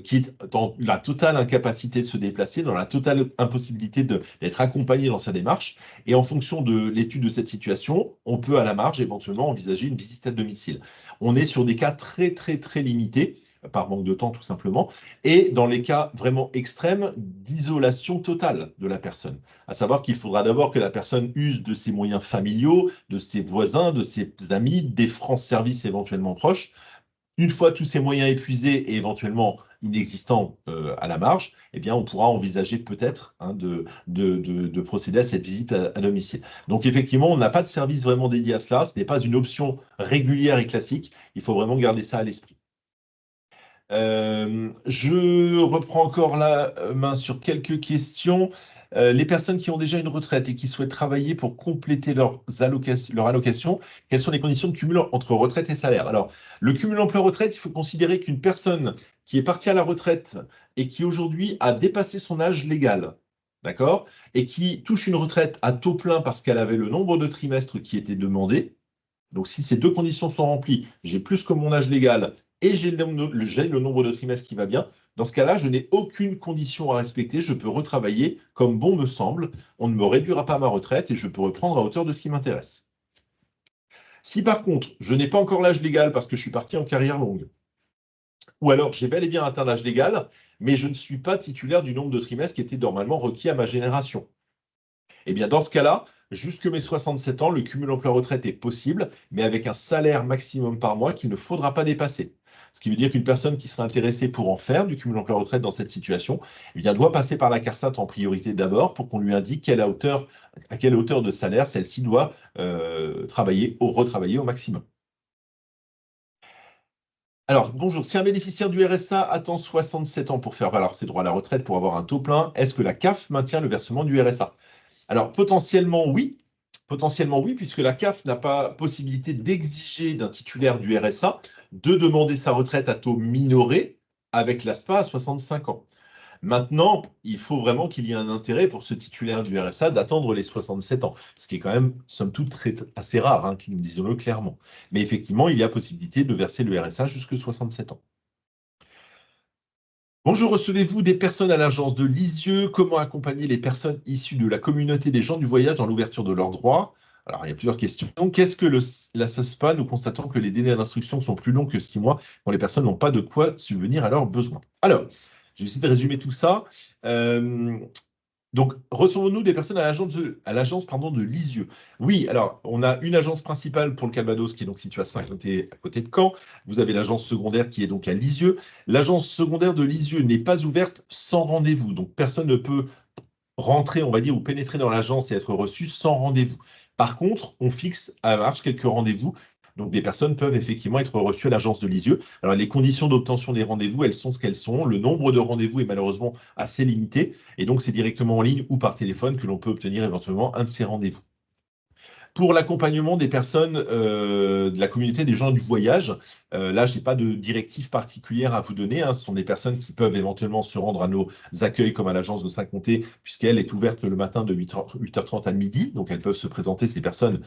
qui est dans la totale incapacité de se déplacer, dans la totale impossibilité d'être accompagnée dans sa démarche. Et en fonction de l'étude de cette situation, on peut à la marge éventuellement envisager une visite à domicile. On est sur des cas très, très, très limités, par manque de temps tout simplement, et dans les cas vraiment extrêmes d'isolation totale de la personne. À savoir qu'il faudra d'abord que la personne use de ses moyens familiaux, de ses voisins, de ses amis, des France Service éventuellement proches. Une fois tous ces moyens épuisés et éventuellement inexistants à la marge, eh bien, on pourra envisager peut-être de procéder à cette visite à domicile. Donc effectivement, on n'a pas de service vraiment dédié à cela. Ce n'est pas une option régulière et classique. Il faut vraiment garder ça à l'esprit. Je reprends encore la main sur quelques questions. Les personnes qui ont déjà une retraite et qui souhaitent travailler pour compléter leur allocation, quelles sont les conditions de cumul entre retraite et salaire? Alors, le cumul emploi-retraite, il faut considérer qu'une personne qui est partie à la retraite et qui aujourd'hui a dépassé son âge légal, d'accord, et qui touche une retraite à taux plein parce qu'elle avait le nombre de trimestres qui était demandé. Donc, si ces deux conditions sont remplies, j'ai plus que mon âge légal et j'ai le nombre de trimestres qui va bien, dans ce cas-là, je n'ai aucune condition à respecter. Je peux retravailler comme bon me semble. On ne me réduira pas ma retraite et je peux reprendre à hauteur de ce qui m'intéresse. Si par contre, je n'ai pas encore l'âge légal parce que je suis parti en carrière longue, ou alors j'ai bel et bien atteint l'âge légal, mais je ne suis pas titulaire du nombre de trimestres qui était normalement requis à ma génération, eh bien, dans ce cas-là, jusque mes 67 ans, le cumul emploi-retraite est possible, mais avec un salaire maximum par mois qu'il ne faudra pas dépasser. Ce qui veut dire qu'une personne qui serait intéressée pour en faire du cumul emploi-retraite dans cette situation, eh bien, doit passer par la CARSAT en priorité d'abord pour qu'on lui indique à quelle hauteur de salaire celle-ci doit retravailler au maximum. Alors, bonjour, si un bénéficiaire du RSA attend 67 ans pour faire valoir ses droits à la retraite pour avoir un taux plein, est-ce que la CAF maintient le versement du RSA? Alors, potentiellement oui, puisque la CAF n'a pas possibilité d'exiger d'un titulaire du RSA de demander sa retraite à taux minoré avec l'ASPA à 65 ans. Maintenant, il faut vraiment qu'il y ait un intérêt pour ce titulaire du RSA d'attendre les 67 ans, ce qui est quand même, somme toute, assez rare, hein, disons-le clairement. Mais effectivement, il y a possibilité de verser le RSA jusqu'à 67 ans. Bonjour, recevez-vous des personnes à l'agence de Lisieux? Comment accompagner les personnes issues de la communauté des gens du voyage dans l'ouverture de leurs droits? Alors, il y a plusieurs questions. Qu'est-ce que la SASPA? Nous constatons que les délais d'instruction sont plus longs que 6 mois quand les personnes n'ont pas de quoi subvenir à leurs besoins. Alors, je vais essayer de résumer tout ça. Donc, recevons-nous des personnes à l'agence de Lisieux? Oui, alors, on a une agence principale pour le Calvados qui est donc située à côté de Caen. Vous avez l'agence secondaire qui est donc à Lisieux. L'agence secondaire de Lisieux n'est pas ouverte sans rendez-vous. Donc, personne ne peut rentrer, on va dire, ou pénétrer dans l'agence et être reçu sans rendez-vous. Par contre, on fixe à la marge quelques rendez-vous. Donc, des personnes peuvent effectivement être reçues à l'agence de Lisieux. Alors, les conditions d'obtention des rendez-vous, elles sont ce qu'elles sont. Le nombre de rendez-vous est malheureusement assez limité. Et donc, c'est directement en ligne ou par téléphone que l'on peut obtenir éventuellement un de ces rendez-vous. Pour l'accompagnement des personnes de la communauté des gens du voyage, là, je n'ai pas de directive particulière à vous donner. Ce sont des personnes qui peuvent éventuellement se rendre à nos accueils comme à l'agence de Saint-Comté, puisqu'elle est ouverte le matin de 8h30 à midi. Donc, elles peuvent se présenter, ces personnes,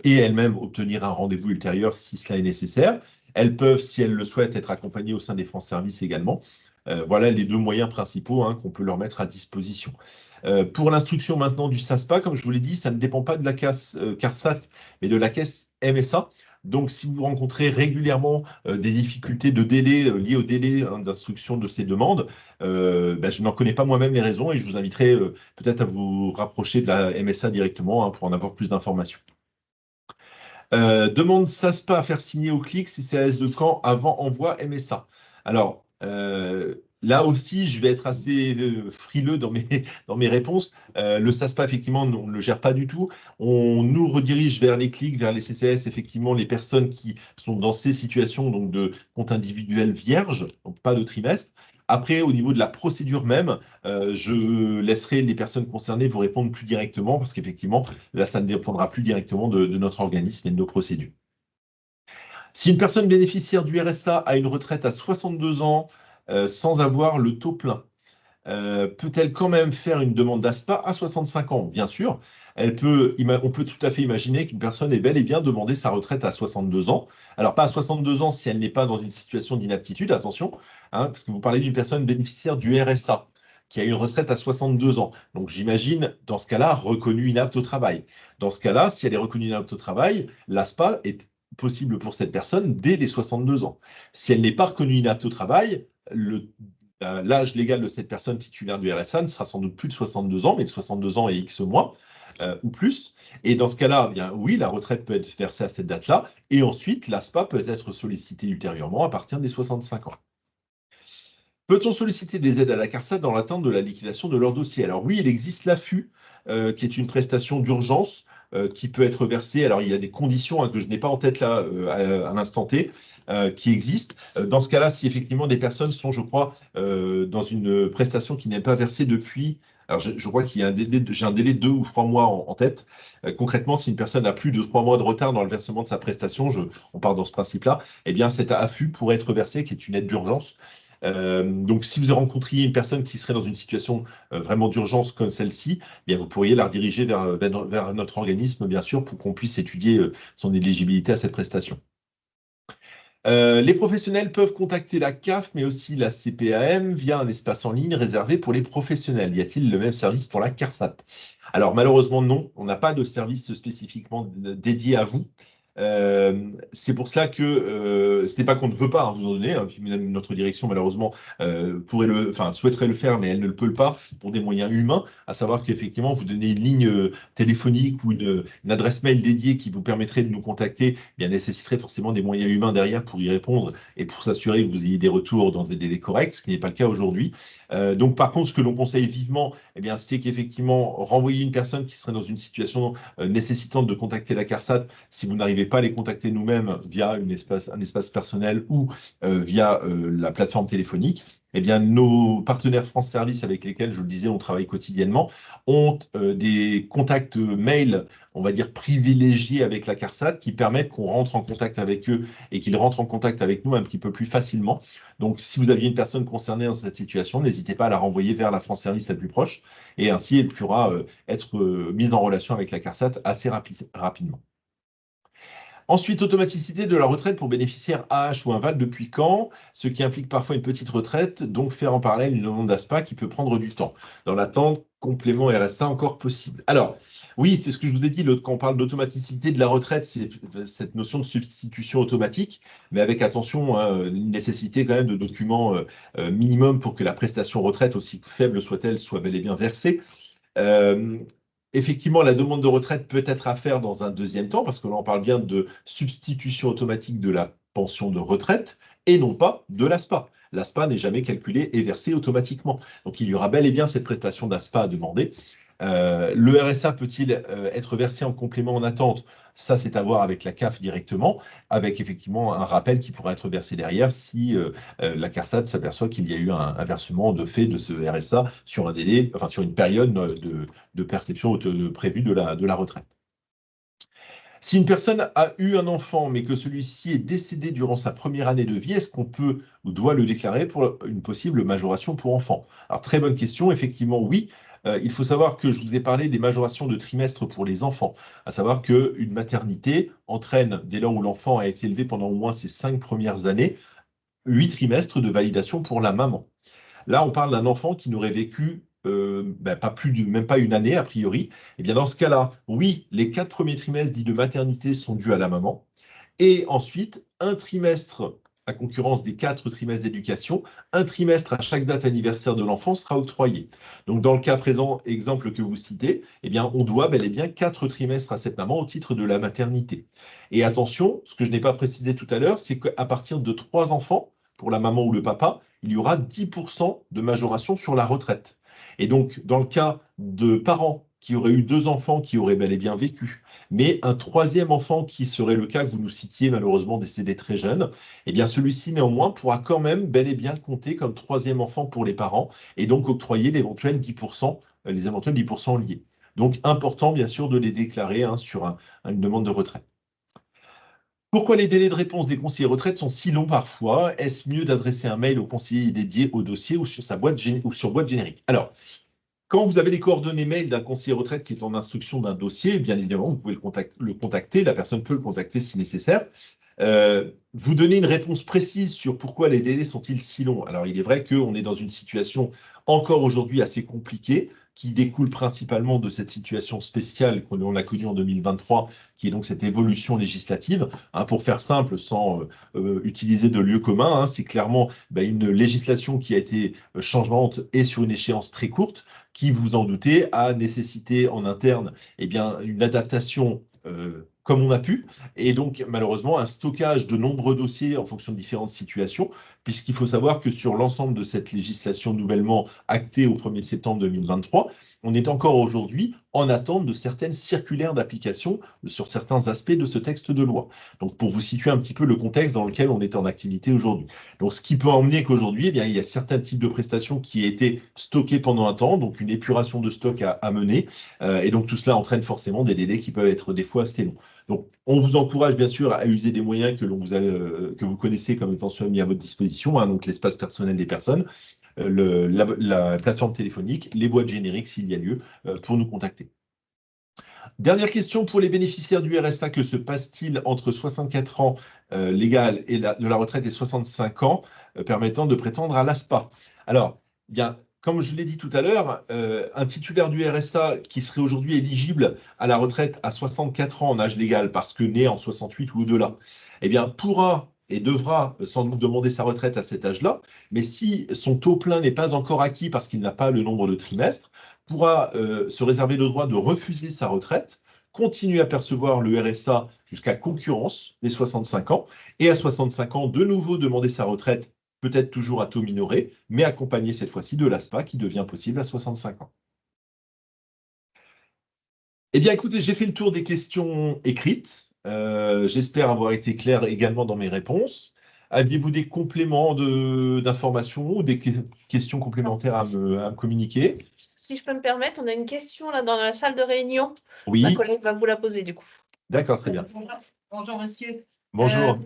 et elles-mêmes obtenir un rendez-vous ultérieur si cela est nécessaire. Elles peuvent, si elles le souhaitent, être accompagnées au sein des France Services également. Voilà les 2 moyens principaux qu'on peut leur mettre à disposition. Pour l'instruction maintenant du SASPA, comme je vous l'ai dit, ça ne dépend pas de la caisse CARSAT, mais de la caisse MSA. Donc, si vous rencontrez régulièrement des difficultés de délai liées au délai d'instruction de ces demandes, je n'en connais pas moi-même les raisons et je vous inviterai peut-être à vous rapprocher de la MSA directement pour en avoir plus d'informations. Demande SASPA à faire signer au clic CCAS de Caen avant envoi MSA. Alors, là aussi, je vais être assez frileux dans mes réponses. Le SASPA, effectivement, on ne le gère pas du tout. On nous redirige vers les clics, vers les CCAS, effectivement, les personnes qui sont dans ces situations donc de compte individuel vierge, donc pas de trimestre. Après, au niveau de la procédure même, je laisserai les personnes concernées vous répondre plus directement parce qu'effectivement, là, ça ne dépendra plus directement de notre organisme et de nos procédures. Si une personne bénéficiaire du RSA a une retraite à 62 ans sans avoir le taux plein, peut-elle quand même faire une demande d'ASPA à 65 ans? Bien sûr, on peut tout à fait imaginer qu'une personne ait bel et bien demandé sa retraite à 62 ans. Alors, pas à 62 ans si elle n'est pas dans une situation d'inaptitude, attention, parce que vous parlez d'une personne bénéficiaire du RSA qui a une retraite à 62 ans. Donc, j'imagine, dans ce cas-là, reconnue inapte au travail. Dans ce cas-là, si elle est reconnue inapte au travail, l'ASPA est possible pour cette personne dès les 62 ans. Si elle n'est pas reconnue inapte au travail, l'âge légal de cette personne titulaire du RSA ne sera sans doute plus de 62 ans, mais de 62 ans et X mois ou plus. Et dans ce cas-là, bien oui, la retraite peut être versée à cette date-là. Et ensuite, l'ASPA peut être sollicitée ultérieurement à partir des 65 ans. Peut-on solliciter des aides à la CARSAT dans l'attente de la liquidation de leur dossier? Alors oui, il existe l'AFU, qui est une prestation d'urgence qui peut être versée. Alors il y a des conditions que je n'ai pas en tête là à l'instant T, qui existent. Dans ce cas-là, si effectivement des personnes sont, je crois, dans une prestation qui n'est pas versée depuis... Alors, je crois qu'il y a j'ai un délai de 2 ou 3 mois en tête. Concrètement, si une personne a plus de 3 mois de retard dans le versement de sa prestation, on part dans ce principe-là, eh bien, cet AFU pourrait être versé, qui est une aide d'urgence. Donc, si vous rencontriez une personne qui serait dans une situation vraiment d'urgence comme celle-ci, eh bien, vous pourriez la rediriger vers notre organisme, bien sûr, pour qu'on puisse étudier son éligibilité à cette prestation. Les professionnels peuvent contacter la CAF, mais aussi la CPAM via un espace en ligne réservé pour les professionnels. Y a-t-il le même service pour la CARSAT? Alors, malheureusement, non. On n'a pas de service spécifiquement dédié à vous. C'est pour cela que ce n'est pas qu'on ne veut pas vous en donner, puis notre direction malheureusement souhaiterait le faire, mais elle ne le peut pas pour des moyens humains, à savoir qu'effectivement vous donnez une ligne téléphonique ou une adresse mail dédiée qui vous permettrait de nous contacter, eh bien nécessiterait forcément des moyens humains derrière pour y répondre et pour s'assurer que vous ayez des retours dans des délais corrects, ce qui n'est pas le cas aujourd'hui. Donc par contre, ce que l'on conseille vivement, eh bien, c'est qu'effectivement renvoyer une personne qui serait dans une situation nécessitant de contacter la CARSAT, si vous n'arrivez pas à les contacter nous-mêmes via un espace personnel ou via la plateforme téléphonique, eh bien, nos partenaires France Service avec lesquels, je vous le disais, on travaille quotidiennement, ont des contacts mail, on va dire, privilégiés avec la CARSAT qui permettent qu'on rentre en contact avec eux et qu'ils rentrent en contact avec nous un petit peu plus facilement. Donc, si vous aviez une personne concernée dans cette situation, n'hésitez pas à la renvoyer vers la France Service la plus proche et ainsi, elle pourra être mise en relation avec la CARSAT assez rapidement. Ensuite, automaticité de la retraite pour bénéficiaires AH ou inval depuis quand? Ce qui implique parfois une petite retraite, donc faire en parallèle une demande d'ASPA qui peut prendre du temps. Dans l'attente, complément RSA encore possible. Alors, oui, c'est ce que je vous ai dit, quand on parle d'automaticité de la retraite, c'est cette notion de substitution automatique, mais avec attention, une nécessité quand même de documents minimum pour que la prestation retraite, aussi faible soit-elle, soit bel et bien versée. Effectivement, la demande de retraite peut être à faire dans un deuxième temps, parce que là, on parle bien de substitution automatique de la pension de retraite et non pas de l'ASPA. L'ASPA n'est jamais calculée et versée automatiquement. Donc, il y aura bel et bien cette prestation d'ASPA à demander. Le RSA peut-il être versé en complément en attente? Ça, c'est à voir avec la CAF directement, avec effectivement un rappel qui pourra être versé derrière si la CARSAT s'aperçoit qu'il y a eu un versement de fait de ce RSA sur un délai, enfin sur une période de perception prévue de la retraite. Si une personne a eu un enfant, mais que celui-ci est décédé durant sa première année de vie, est-ce qu'on peut ou doit le déclarer pour une possible majoration pour enfant? Alors, très bonne question. Effectivement, oui. Il faut savoir que je vous ai parlé des majorations de trimestre pour les enfants, à savoir qu'une maternité entraîne, dès lors où l'enfant a été élevé pendant au moins ses 5 premières années, 8 trimestres de validation pour la maman. Là, on parle d'un enfant qui n'aurait vécu même pas une année, a priori. Et bien, dans ce cas-là, oui, les 4 premiers trimestres dits de maternité sont dus à la maman. Et ensuite, un trimestre, à concurrence des 4 trimestres d'éducation, un trimestre à chaque date anniversaire de l'enfant sera octroyé. Donc, dans le cas présent, exemple que vous citez, eh bien, on doit bel et bien 4 trimestres à cette maman au titre de la maternité. Et attention, ce que je n'ai pas précisé tout à l'heure, c'est qu'à partir de 3 enfants, pour la maman ou le papa, il y aura 10% de majoration sur la retraite. Et donc, dans le cas de parents qui auraient eu 2 enfants qui auraient bel et bien vécu, mais un 3e enfant qui serait le cas que vous nous citiez, malheureusement décédé très jeune, eh bien celui-ci néanmoins pourra quand même bel et bien compter comme 3e enfant pour les parents et donc octroyer l'éventuel 10%, les éventuels 10% liés. Donc, important bien sûr de les déclarer sur une demande de retraite. Pourquoi les délais de réponse des conseillers retraite sont si longs parfois? Est-ce mieux d'adresser un mail au conseiller dédié au dossier ou sur sa boîte générique? Alors, quand vous avez les coordonnées mail d'un conseiller retraite qui est en instruction d'un dossier, bien évidemment, vous pouvez le contacter, la personne peut le contacter si nécessaire. Vous donnez une réponse précise sur pourquoi les délais sont-ils si longs. Alors, il est vrai qu'on est dans une situation encore aujourd'hui assez compliquée, qui découle principalement de cette situation spéciale qu'on a connue en 2023, qui est donc cette évolution législative. Pour faire simple, sans utiliser de lieu commun, c'est clairement une législation qui a été changeante et sur une échéance très courte, qui, vous en doutez, a nécessité en interne une adaptation comme on a pu, et donc malheureusement un stockage de nombreux dossiers en fonction de différentes situations, puisqu'il faut savoir que sur l'ensemble de cette législation nouvellement actée au 1er septembre 2023, on est encore aujourd'hui en attente de certaines circulaires d'application sur certains aspects de ce texte de loi. Donc pour vous situer un petit peu le contexte dans lequel on est en activité aujourd'hui. Donc ce qui peut emmener qu'aujourd'hui, il y a certains types de prestations qui ont été stockées pendant un temps, donc une épuration de stock à mener, et donc tout cela entraîne forcément des délais qui peuvent être des fois assez longs. Donc, on vous encourage bien sûr à user des moyens que vous connaissez comme étant mis à votre disposition, donc l'espace personnel des personnes, la plateforme téléphonique, les boîtes génériques s'il y a lieu, pour nous contacter. Dernière question pour les bénéficiaires du RSA, que se passe-t-il entre 64 ans légal et de la retraite et 65 ans permettant de prétendre à l'ASPA? Alors, bien, comme je l'ai dit tout à l'heure, un titulaire du RSA qui serait aujourd'hui éligible à la retraite à 64 ans en âge légal parce que né en 68 ou au-delà, eh bien, pourra et devra sans doute demander sa retraite à cet âge-là, mais si son taux plein n'est pas encore acquis parce qu'il n'a pas le nombre de trimestres, pourra se réserver le droit de refuser sa retraite, continuer à percevoir le RSA jusqu'à concurrence des 65 ans, et à 65 ans, de nouveau demander sa retraite, peut-être toujours à taux minoré, mais accompagné cette fois-ci de l'ASPA qui devient possible à 65 ans. Eh bien, écoutez, j'ai fait le tour des questions écrites. J'espère avoir été clair également dans mes réponses. Aviez-vous des compléments d'informations ou des questions complémentaires à me communiquer? Si je peux me permettre, on a une question là dans la salle de réunion. Oui. Ma collègue va vous la poser du coup. D'accord, très bien. Bonjour monsieur. Bonjour.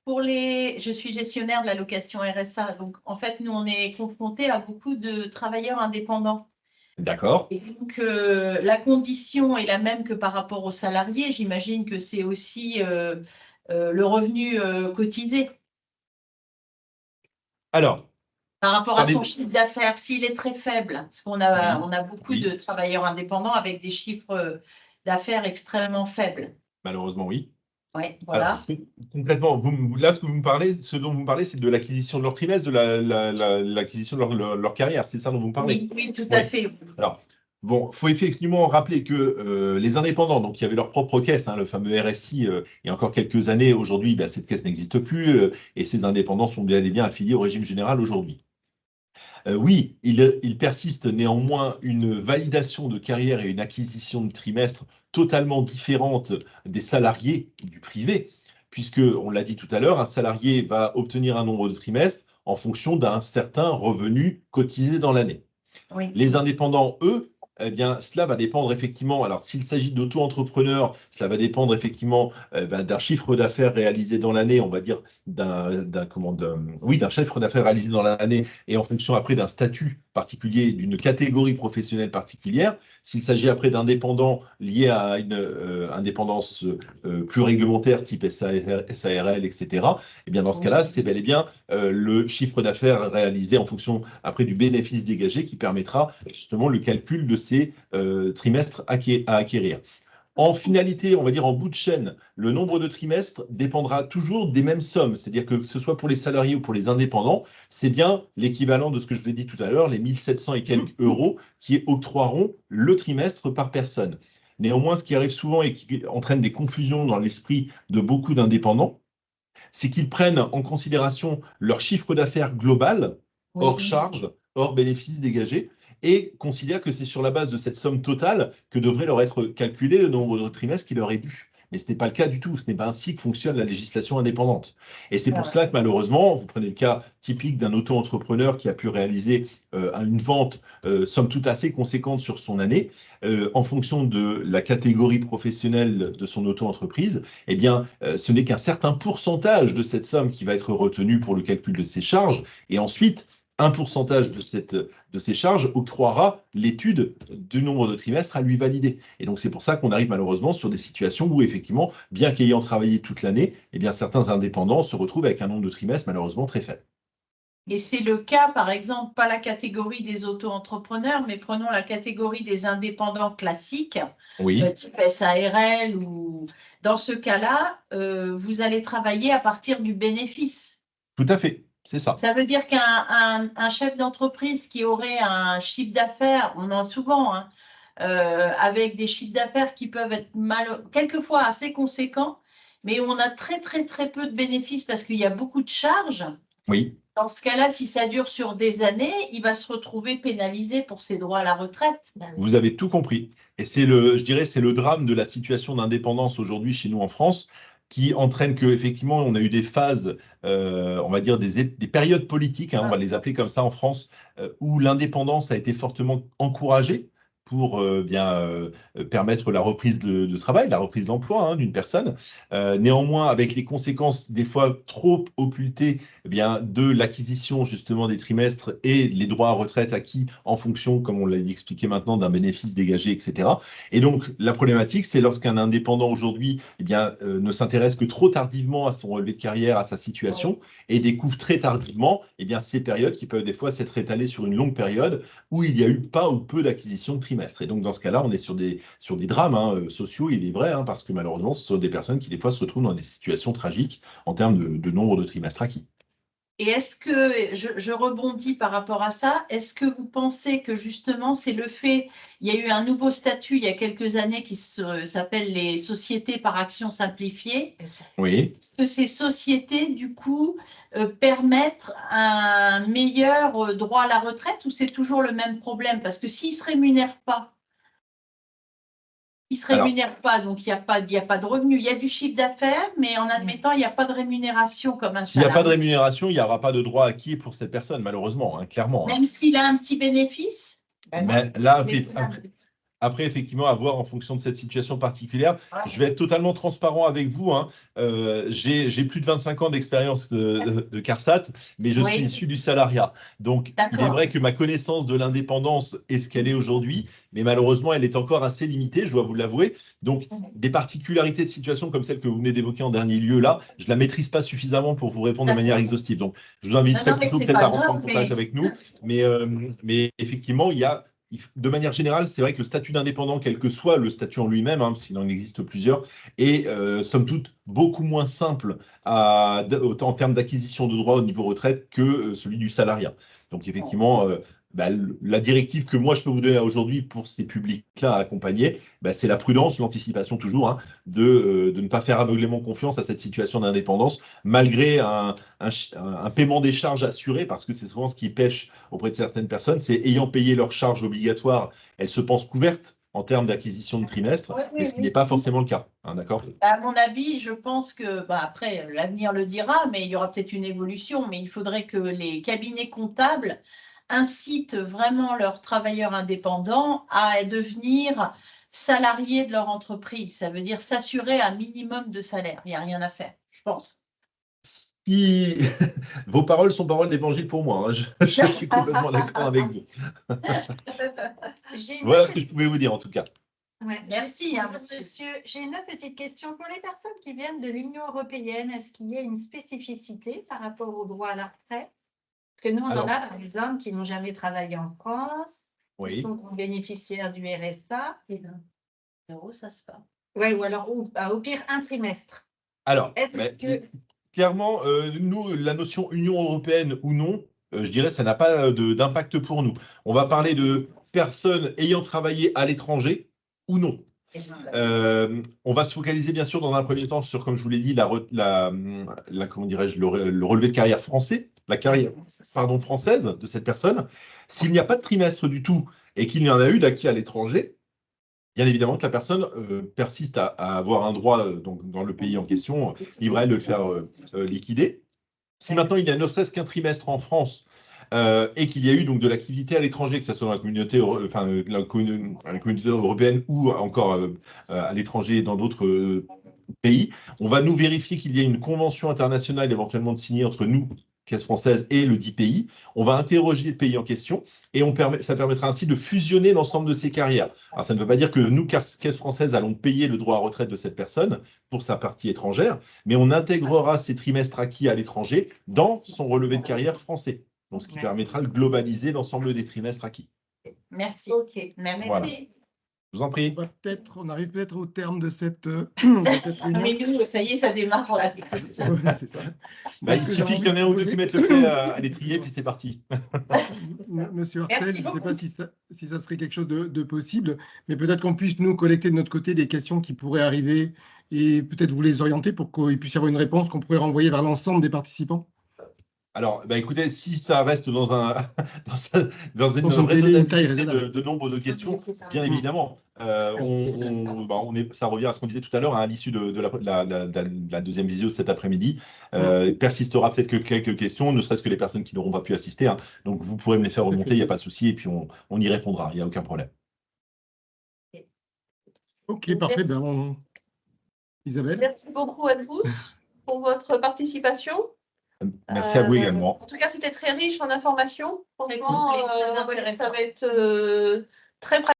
Je suis gestionnaire de l'allocation RSA. Donc en fait, nous on est confrontés à beaucoup de travailleurs indépendants. D'accord. Et donc la condition est la même que par rapport aux salariés. J'imagine que c'est aussi le revenu cotisé. Alors, par rapport à son chiffre d'affaires, s'il est très faible, parce qu'on a, on a beaucoup de travailleurs indépendants avec des chiffres d'affaires extrêmement faibles. Malheureusement, oui. Oui, voilà. Alors, concrètement, là, ce dont vous me parlez, c'est de l'acquisition de leur trimestre, de l'acquisition de leur carrière, c'est ça dont vous me parlez? Oui, tout à fait. Alors, bon, il faut effectivement rappeler que les indépendants, donc il y avait leur propre caisse, le fameux RSI, il y a encore quelques années, aujourd'hui, cette caisse n'existe plus, et ces indépendants sont bien et bien affiliés au régime général aujourd'hui. Oui, il persiste néanmoins une validation de carrière et une acquisition de trimestre totalement différente des salariés du privé, puisque, on l'a dit tout à l'heure, un salarié va obtenir un nombre de trimestres en fonction d'un certain revenu cotisé dans l'année. Oui. Les indépendants, eux, eh bien, cela va dépendre effectivement, alors s'il s'agit d'auto-entrepreneurs, cela va dépendre effectivement d'un chiffre d'affaires réalisé dans l'année, on va dire d'un chiffre d'affaires réalisé dans l'année et en fonction après d'un statut particulier, d'une catégorie professionnelle particulière. S'il s'agit après d'indépendants liés à une indépendance plus réglementaire, type SARL, etc., et bien dans ce cas-là, c'est bel et bien le chiffre d'affaires réalisé en fonction après du bénéfice dégagé qui permettra justement le calcul de ces trimestres à acquérir. En finalité, on va dire en bout de chaîne, le nombre de trimestres dépendra toujours des mêmes sommes. C'est-à-dire que ce soit pour les salariés ou pour les indépendants, c'est bien l'équivalent de ce que je vous ai dit tout à l'heure, les 1700 et quelques euros qui octroieront le trimestre par personne. Néanmoins, ce qui arrive souvent et qui entraîne des confusions dans l'esprit de beaucoup d'indépendants, c'est qu'ils prennent en considération leur chiffre d'affaires global, hors charge, hors bénéfice dégagé, et considèrent que c'est sur la base de cette somme totale que devrait leur être calculé le nombre de trimestres qui leur est dû. Mais ce n'est pas le cas du tout, ce n'est pas ainsi que fonctionne la législation indépendante. Et c'est pour cela que malheureusement, vous prenez le cas typique d'un auto-entrepreneur qui a pu réaliser une vente somme toute assez conséquente sur son année, en fonction de la catégorie professionnelle de son auto-entreprise, eh bien, ce n'est qu'un certain pourcentage de cette somme qui va être retenu pour le calcul de ses charges, et ensuite, un pourcentage de ces charges octroiera l'étude du nombre de trimestres à lui valider. Et donc, c'est pour ça qu'on arrive malheureusement sur des situations où, effectivement, bien qu'ayant travaillé toute l'année, eh bien, certains indépendants se retrouvent avec un nombre de trimestres malheureusement très faible. Et c'est le cas, par exemple, pas la catégorie des auto-entrepreneurs, mais prenons la catégorie des indépendants classiques, type SARL, ou dans ce cas-là, vous allez travailler à partir du bénéfice. Tout à fait. C'est ça. Ça veut dire qu'un chef d'entreprise qui aurait un chiffre d'affaires, on en a souvent, hein, avec des chiffres d'affaires qui peuvent être quelquefois assez conséquents, mais où on a très, très, très peu de bénéfices parce qu'il y a beaucoup de charges. Oui. Dans ce cas-là, si ça dure sur des années, il va se retrouver pénalisé pour ses droits à la retraite. Vous avez tout compris. Et je dirais, c'est le drame de la situation d'indépendance aujourd'hui chez nous en France, qui entraîne qu'effectivement, on a eu des phases, on va dire des périodes politiques, on va les appeler comme ça en France, où l'indépendance a été fortement encouragée pour permettre la reprise de travail, la reprise d'emploi d'une personne. Néanmoins, avec les conséquences des fois trop occultées de l'acquisition justement des trimestres et les droits à retraite acquis en fonction, comme on l'a expliqué maintenant, d'un bénéfice dégagé, etc. Et donc, la problématique, c'est lorsqu'un indépendant aujourd'hui ne s'intéresse que trop tardivement à son relevé de carrière, à sa situation, et découvre très tardivement ces périodes qui peuvent des fois s'être étalées sur une longue période où il n'y a eu pas ou peu d'acquisition de trimestres. Et donc, dans ce cas-là, on est sur des drames sociaux, il est vrai, parce que malheureusement, ce sont des personnes qui, des fois, se retrouvent dans des situations tragiques en termes de nombre de trimestres acquis. Et est-ce que, je rebondis par rapport à ça, est-ce que vous pensez que justement, c'est le fait, il y a eu un nouveau statut il y a quelques années qui s'appelle les sociétés par action simplifiée. Oui. Est-ce que ces sociétés, du coup, permettent un meilleur droit à la retraite ou c'est toujours le même problème? Parce que s'ils ne se rémunèrent pas, ne se rémunèrent pas, donc il n'y a pas de revenus. Il y a du chiffre d'affaires, mais en admettant, il n'y a pas de rémunération comme un salarié. S'il n'y a pas de rémunération, il n'y aura pas de droit acquis pour cette personne, malheureusement, clairement. Même s'il a un petit bénéfice. Mais là, après, effectivement, à voir en fonction de cette situation particulière. Je vais être totalement transparent avec vous. J'ai plus de 25 ans d'expérience de CARSAT, mais je suis issu du salariat. Donc, il est vrai que ma connaissance de l'indépendance est ce qu'elle est aujourd'hui, mais malheureusement, elle est encore assez limitée, je dois vous l'avouer. Donc, des particularités de situation comme celle que vous venez d'évoquer en dernier lieu, là, je ne la maîtrise pas suffisamment pour vous répondre de manière exhaustive. Donc, je vous inviterai plutôt peut-être à rentrer en contact avec nous. Mais effectivement, il y a... De manière générale, c'est vrai que le statut d'indépendant, quel que soit le statut en lui-même, parce qu'il en existe plusieurs, est somme toute beaucoup moins simple en termes d'acquisition de droits au niveau retraite que celui du salariat. Donc effectivement, la directive que moi je peux vous donner aujourd'hui pour ces publics-là à accompagner, c'est la prudence, l'anticipation toujours, de ne pas faire aveuglément confiance à cette situation d'indépendance, malgré un paiement des charges assuré, parce que c'est souvent ce qui pêche auprès de certaines personnes, c'est ayant payé leurs charges obligatoires, elles se pensent couvertes en termes d'acquisition de trimestre, mais ce qui n'est pas forcément le cas. D'accord ? À mon avis, je pense que, après, l'avenir le dira, mais il y aura peut-être une évolution, mais il faudrait que les cabinets comptables incitent vraiment leurs travailleurs indépendants à devenir salariés de leur entreprise. Ça veut dire s'assurer un minimum de salaire. Il n'y a rien à faire, je pense. Si... Vos paroles sont paroles d'évangile pour moi. Hein. Je suis complètement d'accord avec vous. Voilà ce que je pouvais vous dire en tout cas. Ouais, merci, monsieur. J'ai une autre petite question. Pour les personnes qui viennent de l'Union européenne, est-ce qu'il y a une spécificité par rapport au droit à la retraite? Parce que nous, on en a, par exemple, qui n'ont jamais travaillé en France, qui sont bénéficiaires du RSA. Et €, ça se passe. Oui, ou alors au pire, un trimestre. Alors, clairement, nous, la notion Union européenne ou non, je dirais ça n'a pas d'impact pour nous. On va parler de personnes ayant travaillé à l'étranger ou non. On va se focaliser bien sûr dans un premier temps sur, comme je vous l'ai dit, comment dirais-je, le relevé de carrière français, la carrière française de cette personne. S'il n'y a pas de trimestre du tout et qu'il y en a eu d'acquis à l'étranger, bien évidemment que la personne persiste à avoir un droit donc, dans le pays en question, libre à elle de le faire liquider. Si maintenant il y a ne serait-ce qu'un trimestre en France et qu'il y a eu donc de l'activité à l'étranger, que ce soit dans la communauté, la communauté européenne ou encore à l'étranger dans d'autres pays, on va nous vérifier qu'il y a une convention internationale éventuellement de signer entre nous, Caisse française, et le dit pays. On va interroger le pays en question et ça permettra ainsi de fusionner l'ensemble de ces carrières. Alors, ça ne veut pas dire que nous, Caisse française, allons payer le droit à retraite de cette personne pour sa partie étrangère, mais on intégrera ces trimestres acquis à l'étranger dans son relevé de carrière français. Donc, ce qui permettra de globaliser l'ensemble des trimestres acquis. Merci. OK. Merci. Voilà. Je vous en prie. On arrive peut-être au terme de cette réunion. Mais nous, ça y est, ça démarre là. Ouais, c'est ça. Il suffit qu'il y en ait un ou deux qui mettent le pied à l'étrier, puis c'est parti. Monsieur Hartel, je ne sais pas beaucoup. si ça serait quelque chose de possible, mais peut-être qu'on puisse nous collecter de notre côté des questions qui pourraient arriver et peut-être vous les orienter pour qu'il puisse y avoir une réponse qu'on pourrait renvoyer vers l'ensemble des participants. Alors, écoutez, si ça reste dans une raisonnabilité de nombre de questions, bien évidemment, ça revient à ce qu'on disait tout à l'heure, à l'issue de la deuxième visio cet après-midi, persistera peut-être que quelques questions, ne serait-ce que les personnes qui n'auront pas pu assister. Hein. Donc, vous pourrez me les faire remonter, il n'y a pas de souci, et puis on y répondra, il n'y a aucun problème. Ok, parfait. Isabelle. Merci beaucoup à tous pour votre participation. Merci à vous également. En tout cas, c'était très riche en informations. Franchement, ça va être très pratique.